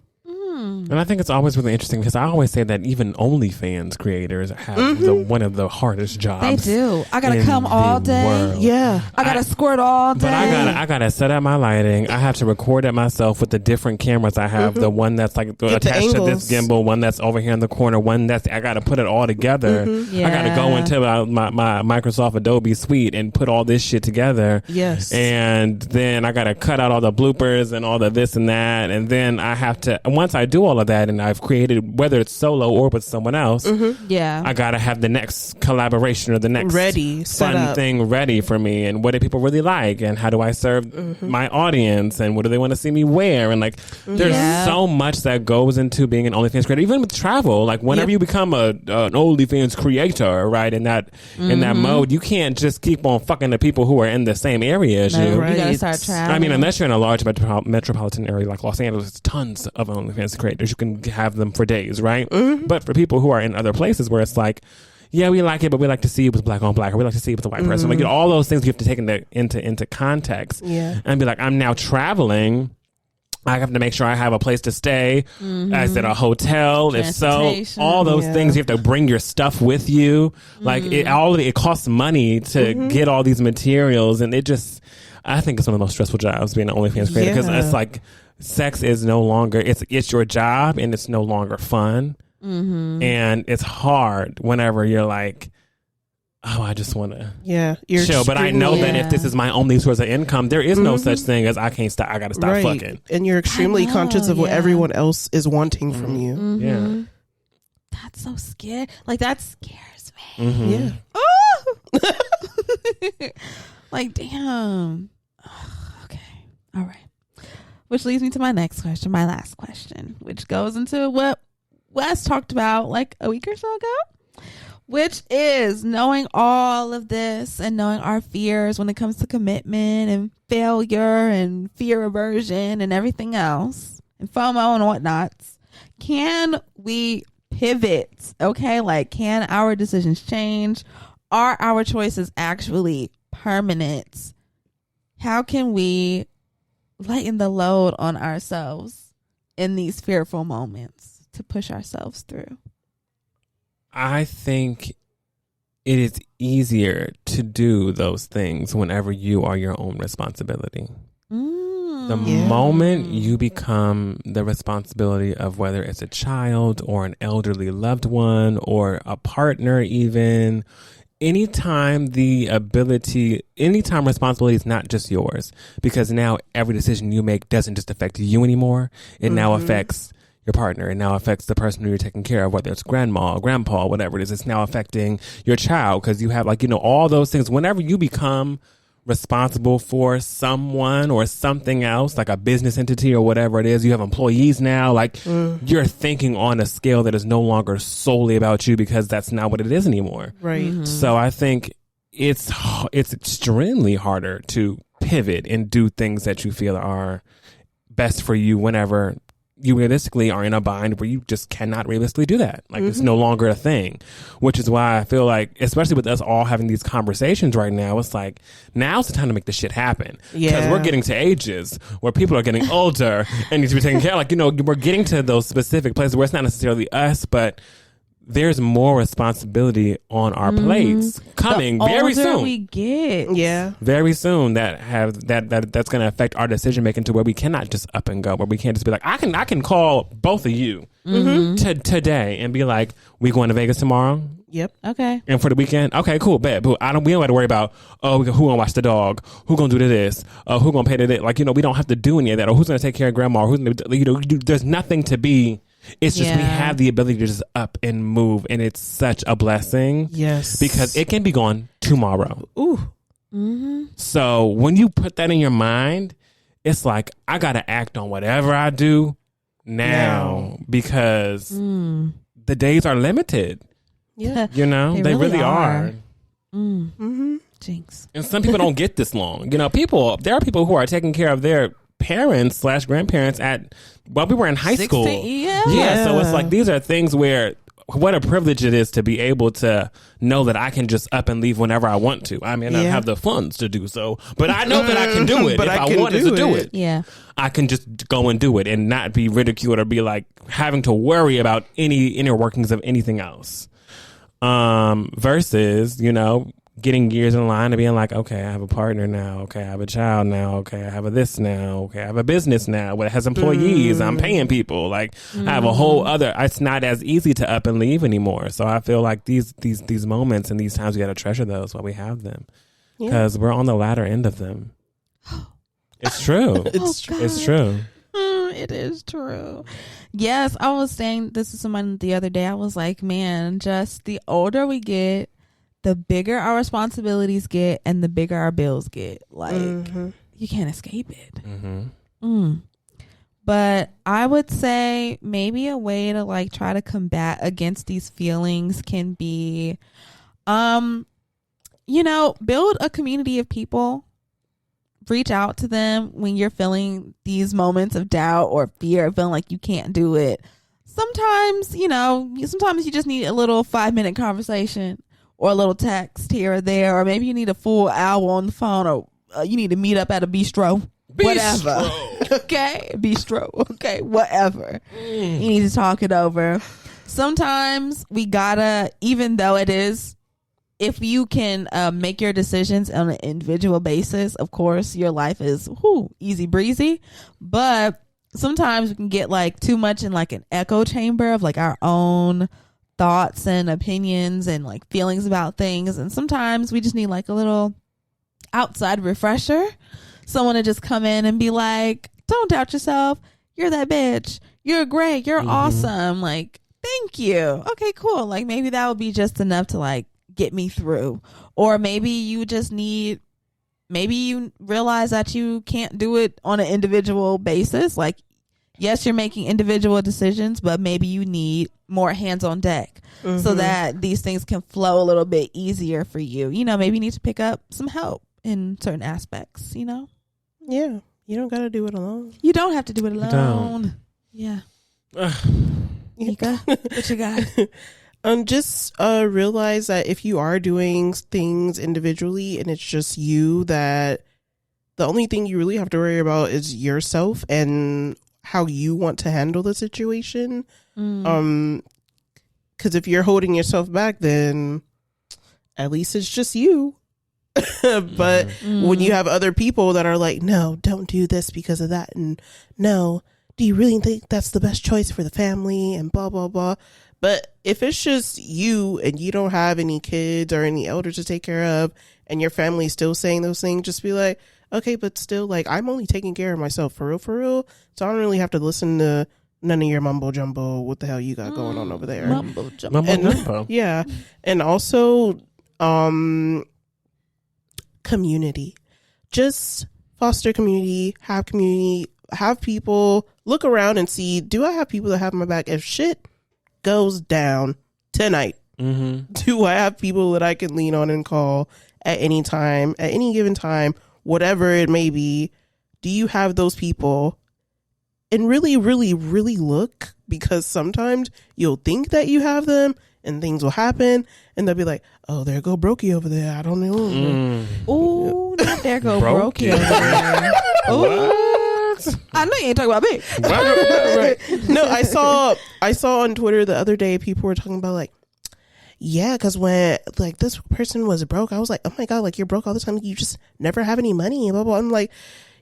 And I think it's always really interesting because I always say that even OnlyFans creators have one of the hardest jobs. They do. I gotta in come all the day. world. yeah, I gotta squirt all day. But I gotta set up my lighting. I have to record it myself with the different cameras I have. The one that's like the attached to this angles. gimbal, one that's over here in the corner, one that's I gotta put it all together. I gotta go Yeah. into my Microsoft Adobe suite and put all this shit together. Yes. And then I gotta cut out all the bloopers and all the this and that. And then I have to, once I do all of that and I've created, whether it's solo or with someone else, Yeah. I gotta have the next collaboration or the next Ready, set fun up. thing ready for me. And what do people really like? And how do I serve my audience? And what do they want to see me wear? And like, there's Yeah. so much that goes into being an OnlyFans creator. Even with travel, like whenever you become an OnlyFans creator, right? In that mode, you can't just keep on fucking the people who are in the same area as No, you. You gotta Right. start traveling. I mean, unless you're in a large metropolitan area like Los Angeles, there's tons of OnlyFans creators. You can have them for days, right? But for people who are in other places where it's like, yeah, we like it, but we like to see it with black on black, or we like to see it with a white person. Like, all those things you have to take into context, and be like, I'm now traveling. I have to make sure I have a place to stay. I said a hotel. If so, Transportation. all those things, you have to bring your stuff with you. Like it costs money to get all these materials, and I think it's one of the most stressful jobs being an OnlyFans creator, because it's like sex is no longer it's your job, and it's no longer fun, and it's hard whenever you're like, oh, I just want to you're chill. But I know that if Yeah. this is my only source of income, there is no such thing as I can't stop. I got to stop fucking. and you're extremely I know, conscious of what yeah. everyone else is wanting from you. Yeah. That's so scary. Like, that scares me. Yeah. Oh! Like, damn. Okay. All right. Which leads me to my next question, my last question, which goes into what Wes talked about like a week or so ago, which is knowing all of this and knowing our fears when it comes to commitment and failure and fear aversion and everything else and FOMO and whatnots. Can we pivot? Okay, like, can our decisions change? Are our choices actually permanent? How can we lighten the load on ourselves in these fearful moments to push ourselves through? I think it is easier to do those things whenever you are your own responsibility. The moment you become the responsibility of whether it's a child or an elderly loved one or a partner, even anytime responsibility is not just yours, because now every decision you make doesn't just affect you anymore. It now affects your partner. It now affects the person who you're taking care of, whether it's grandma, grandpa, whatever it is. It's now affecting your child, because you have all those things. Whenever you become responsible for someone or something else, like a business entity or whatever it is, you have employees now, you're thinking on a scale that is no longer solely about you, because that's not what it is anymore. Right. So I think it's extremely harder to pivot and do things that you feel are best for you whenever you realistically are in a bind where you just cannot realistically do that. Like it's no longer a thing, which is why I feel like, especially with us all having these conversations right now, it's like now's the time to make this shit happen. Because we're getting to ages where people are getting older and need to be taken care of. Like, you know, we're getting to those specific places where it's not necessarily us, but there's more responsibility on our plates coming very soon. We get very soon that's going to affect our decision making to where we cannot just up and go, where we can't just be like, I can call both of you today and be like, we going to Vegas tomorrow. Yep. Okay. And for the weekend, okay, cool, bet. But we don't have to worry about, who gonna watch the dog, who gonna do this, who gonna pay this. Like, you know, we don't have to do any of that, or who's gonna take care of grandma, or who's gonna, you know, there's nothing to be. It's just we have the ability to just up and move, and it's such a blessing. Yes. Because it can be gone tomorrow. Ooh. Mm-hmm. So when you put that in your mind, it's like, I got to act on whatever I do now because the days are limited. Yeah. You know, they really are. Jinx. And some people don't get this long. You know, there are people who are taking care of their parents / grandparents while we were in high school. Yeah. So it's like, these are things where what a privilege it is to be able to know that I can just up and leave whenever I want to. I mean, I have the funds to do so, but I know that I can do it. If I wanted to do it. Yeah. I can just go and do it and not be ridiculed or be like having to worry about any inner workings of anything else. Versus, you know, getting years in line and being like, okay, I have a partner now. Okay, I have a child now. Okay, I have a this now. Okay, I have a business now. It has employees. I'm paying people. Like, I have a whole other. It's not as easy to up and leave anymore. So I feel like these moments and these times we got to treasure those while we have them, because we're on the latter end of them. It's true. It's true. It is true. Yes, I was saying this to someone the other day. I was like, man, just the older we get, the bigger our responsibilities get and the bigger our bills get. Like, you can't escape it. But I would say maybe a way to like try to combat against these feelings can be, you know, build a community of people. Reach out to them when you're feeling these moments of doubt or fear, feeling like you can't do it. Sometimes you just need a little 5-minute conversation or a little text here or there, or maybe you need a full hour on the phone, or you need to meet up at a bistro. Whatever. Okay? Bistro. Okay, whatever. You need to talk it over. Sometimes we gotta, even though it is, if you can make your decisions on an individual basis, of course, your life is easy breezy. But sometimes we can get like too much in like an echo chamber of like our own thoughts and opinions and like feelings about things. And sometimes we just need like a little outside refresher. Someone to just come in and be like, don't doubt yourself. You're that bitch. You're great. You're awesome. Like, thank you. Okay, cool. Like maybe that would be just enough to like get me through. Or maybe you just need, maybe you realize that you can't do it on an individual basis. Like, yes, you're making individual decisions, but maybe you need more hands on deck so that these things can flow a little bit easier for you. You know, maybe you need to pick up some help in certain aspects, you know? Yeah. You don't got to do it alone. You don't have to do it alone. Yeah. Nika, what you got? Just realize that if you are doing things individually and it's just you, that the only thing you really have to worry about is yourself and how you want to handle the situation. Because if you're holding yourself back, then at least it's just you. But when you have other people that are like, no, don't do this because of that, and no, do you really think that's the best choice for the family, and blah blah blah. But if it's just you and you don't have any kids or any elders to take care of, and your family's still saying those things, just be like, okay, but still, like, I'm only taking care of myself for real. So I don't really have to listen to none of your mumbo jumbo. What the hell you got going on over there? Mumbo jumbo. Jumbo. Yeah. And also, community. Just foster community, have people, look around and see, do I have people that have my back? If shit goes down tonight, do I have people that I can lean on and call at any time, at any given time, whatever it may be? Do you have those people? and really, really, really look, because sometimes you'll think that you have them and things will happen and they'll be like, oh, there go Brokey over there. I don't know. Ooh, not there go Brokey. I know you ain't talking about me. No, I saw on Twitter the other day, people were talking about like, yeah, because when like this person was broke, I was like, oh my God, like you're broke all the time. You just never have any money. Blah, blah. I'm like,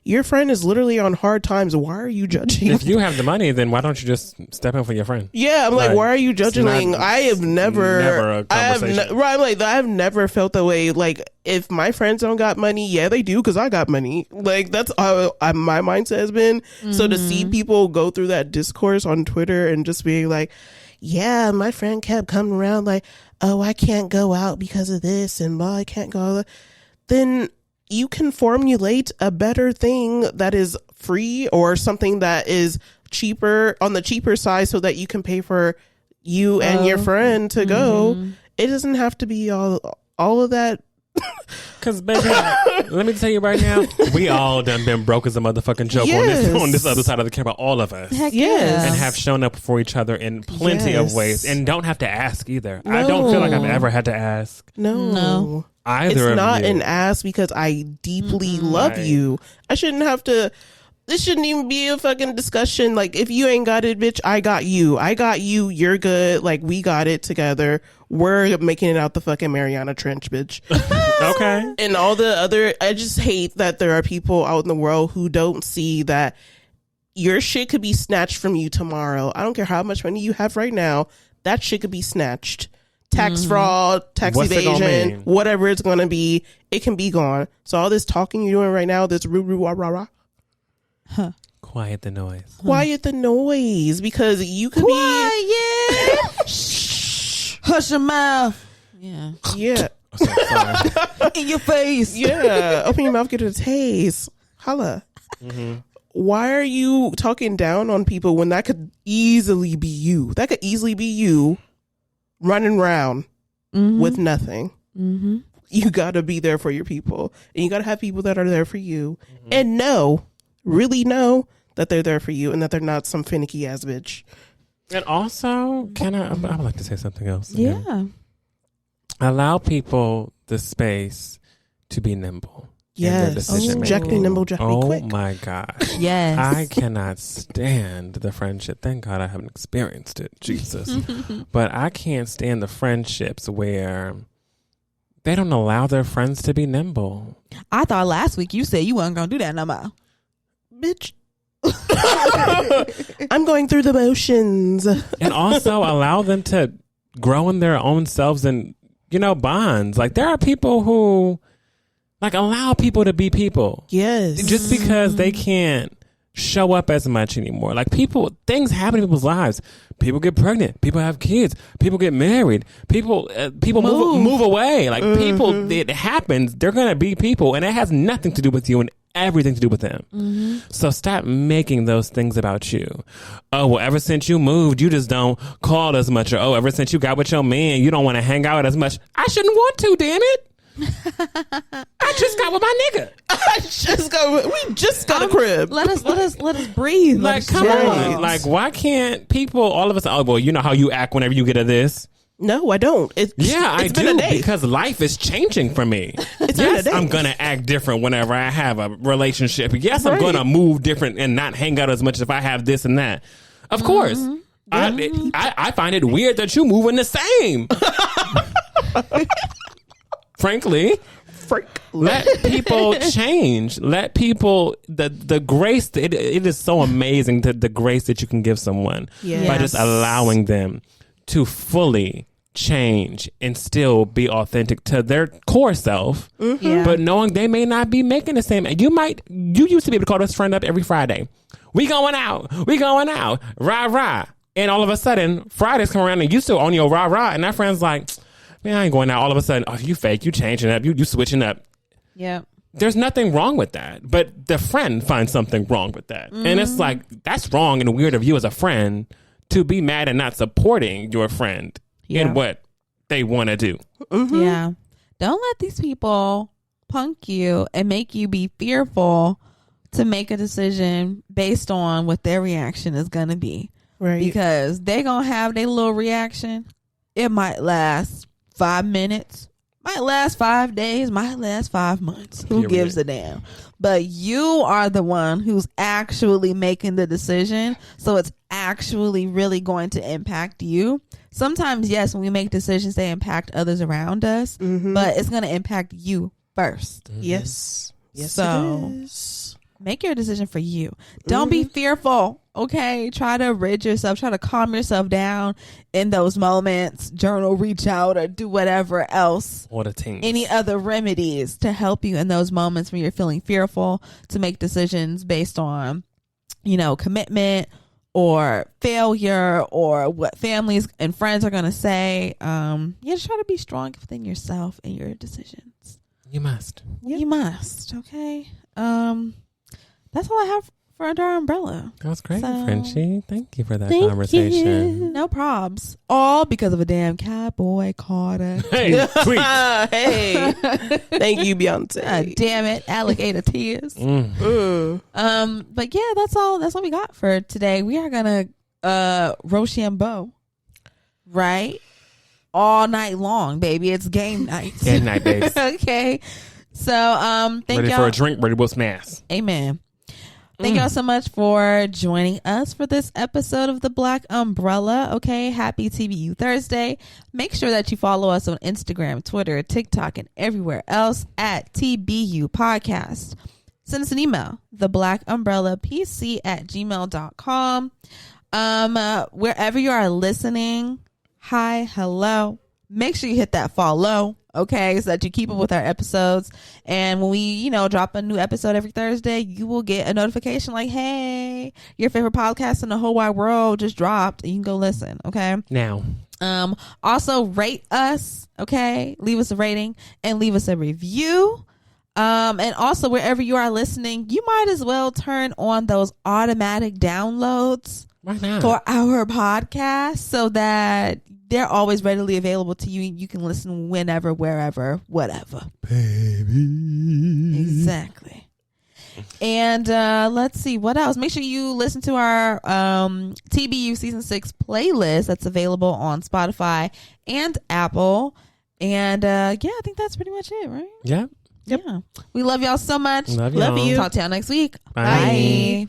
your friend is literally on hard times. Why are you judging? If you have the money, then why don't you just step in for your friend? Yeah, I'm like, why are you judging? I have never a conversation. I'm like, I have never felt that way. Like, if my friends don't got money, yeah, they do, because I got money. Like, that's how my mindset has been. So to see people go through that discourse on Twitter and just being like, yeah, my friend kept coming around like, oh, I can't go out because of this, and blah, I can't go. Then you can formulate a better thing that is free or something that is cheaper, on the cheaper side, so that you can pay for you and your friend to go. It doesn't have to be all of that. Because, baby, let me tell you right now, we all done been broke as a motherfucking joke on this other side of the camera, all of us. Heck yes. And have shown up for each other in plenty of ways, and don't have to ask either. No. I don't feel like I've ever had to ask. No. Either it's not of you. an ask, because I deeply love you. I shouldn't have to. This shouldn't even be a fucking discussion. Like, if you ain't got it, bitch, I got you. I got you. You're good. Like, we got it together. We're making it out the fucking Mariana Trench, bitch. Okay. And all the other, I just hate that there are people out in the world who don't see that your shit could be snatched from you tomorrow. I don't care how much money you have right now. That shit could be snatched. Tax fraud, tax evasion, whatever it's going to be, it can be gone. So all this talking you're doing right now, this rah. Quiet the noise. Quiet the noise, because you could be shh. Hush your mouth. Yeah. Sorry. In your face. Yeah. Open your mouth, get a taste. Holla. Why are you talking down on people when that could easily be you? That could easily be you running around with nothing. You got to be there for your people, and you got to have people that are there for you, and really know that they're there for you, and that they're not some finicky ass bitch. And also, I would like to say something else. Yeah. Allow people the space to be nimble. Yes. Jack be nimble, Jack be quick. Oh my God. Yes. I cannot stand the friendship. Thank God I haven't experienced it. Jesus. But I can't stand the friendships where they don't allow their friends to be nimble. I thought last week you said you weren't going to do that no more. Bitch. I'm going through the motions. And also allow them to grow in their own selves and, bonds. Like, there are people who, like, allow people to be people. Yes. Just because they can't show up as much anymore. Like, things happen in people's lives. People get pregnant. People have kids. People get married. People move away. Like, people, it happens. They're going to be people, and it has nothing to do with you and everything to do with them. So stop making those things about you. Oh, well, ever since you moved, you just don't call as much. Or, oh, ever since you got with your man, you don't want to hang out as much. I shouldn't want to, damn it. I just got with my nigga. We just got a crib. Let us breathe. Like, come on. Like, why can't people all of a sudden, oh, well, you know how you act whenever you get a this? No, I don't. I do, because life is changing for me. Yes, I'm going to act different whenever I have a relationship. Yes, I'm going to move different and not hang out as much if I have this and that. Of course. I find it weird that you move in the same. Frankly. Let people change. Let people, the grace, it is so amazing, the grace that you can give someone by just allowing them to fully change and still be authentic to their core self, but knowing they may not be making the same. You used to be able to call this friend up every Friday. We going out, rah. And all of a sudden, Fridays come around and you still on your rah, and that friend's like, man, I ain't going out. All of a sudden, oh, you fake, you changing up, you switching up. Yeah. There's nothing wrong with that, but the friend finds something wrong with that. And it's like, that's wrong and weird of you as a friend to be mad and not supporting your friend in what they want to do. Yeah. Don't let these people punk you and make you be fearful to make a decision based on what their reaction is going to be. Right. Because they're going to have their little reaction. It might last 5 minutes, might last 5 days, might last 5 months. Who gives a damn? But you are the one who's actually making the decision. So it's actually really going to impact you. Sometimes, yes, when we make decisions, they impact others around us, but it's going to impact you first. Yes. Yes. So it is. make your decision for you. Don't be fearful. Okay. Try to rid yourself, try to calm yourself down in those moments. Journal, reach out, or do whatever else. What a team. Any other remedies to help you in those moments when you're feeling fearful to make decisions based on, commitment or failure or what families and friends are going to say. Just try to be strong within yourself and your decisions. You must. Yep. You must. Okay. That's all I have for Under Our Umbrella. That was great, So, Frenchie. Thank you for that thank conversation. No probs. All because of a damn Cowboy Carter. Hey, tweet. Hey. Thank you, Beyonce. God damn it. Alligator tears. Mm. But yeah, that's all we got for today. We are gonna Rochambeau, right? All night long, baby. It's game night. Game night, baby. Okay. So thank Ready y'all for a drink, ready to whoop smash. Amen. Thank y'all so much for joining us for this episode of The Black Umbrella. Okay, happy TBU Thursday. Make sure that you follow us on Instagram, Twitter, TikTok, and everywhere else at TBU Podcast. Send us an email, theblackUmbrellaPC@gmail.com. Wherever you are listening, hi, hello. Make sure you hit that follow, okay, so that you keep up with our episodes. And when we, drop a new episode every Thursday, you will get a notification like, hey, your favorite podcast in the whole wide world just dropped, and you can go listen, okay? Now. Also rate us, okay? Leave us a rating and leave us a review. And also wherever you are listening, you might as well turn on those automatic downloads for our podcast so that they're always readily available to you. You can listen whenever, wherever, whatever. Baby. Exactly. And let's see what else. Make sure you listen to our TBU Season 6 playlist that's available on Spotify and Apple. And I think that's pretty much it, right? Yeah. Yep. Yeah. We love y'all so much. Love you. y'all. Talk to y'all next week. Bye. Bye.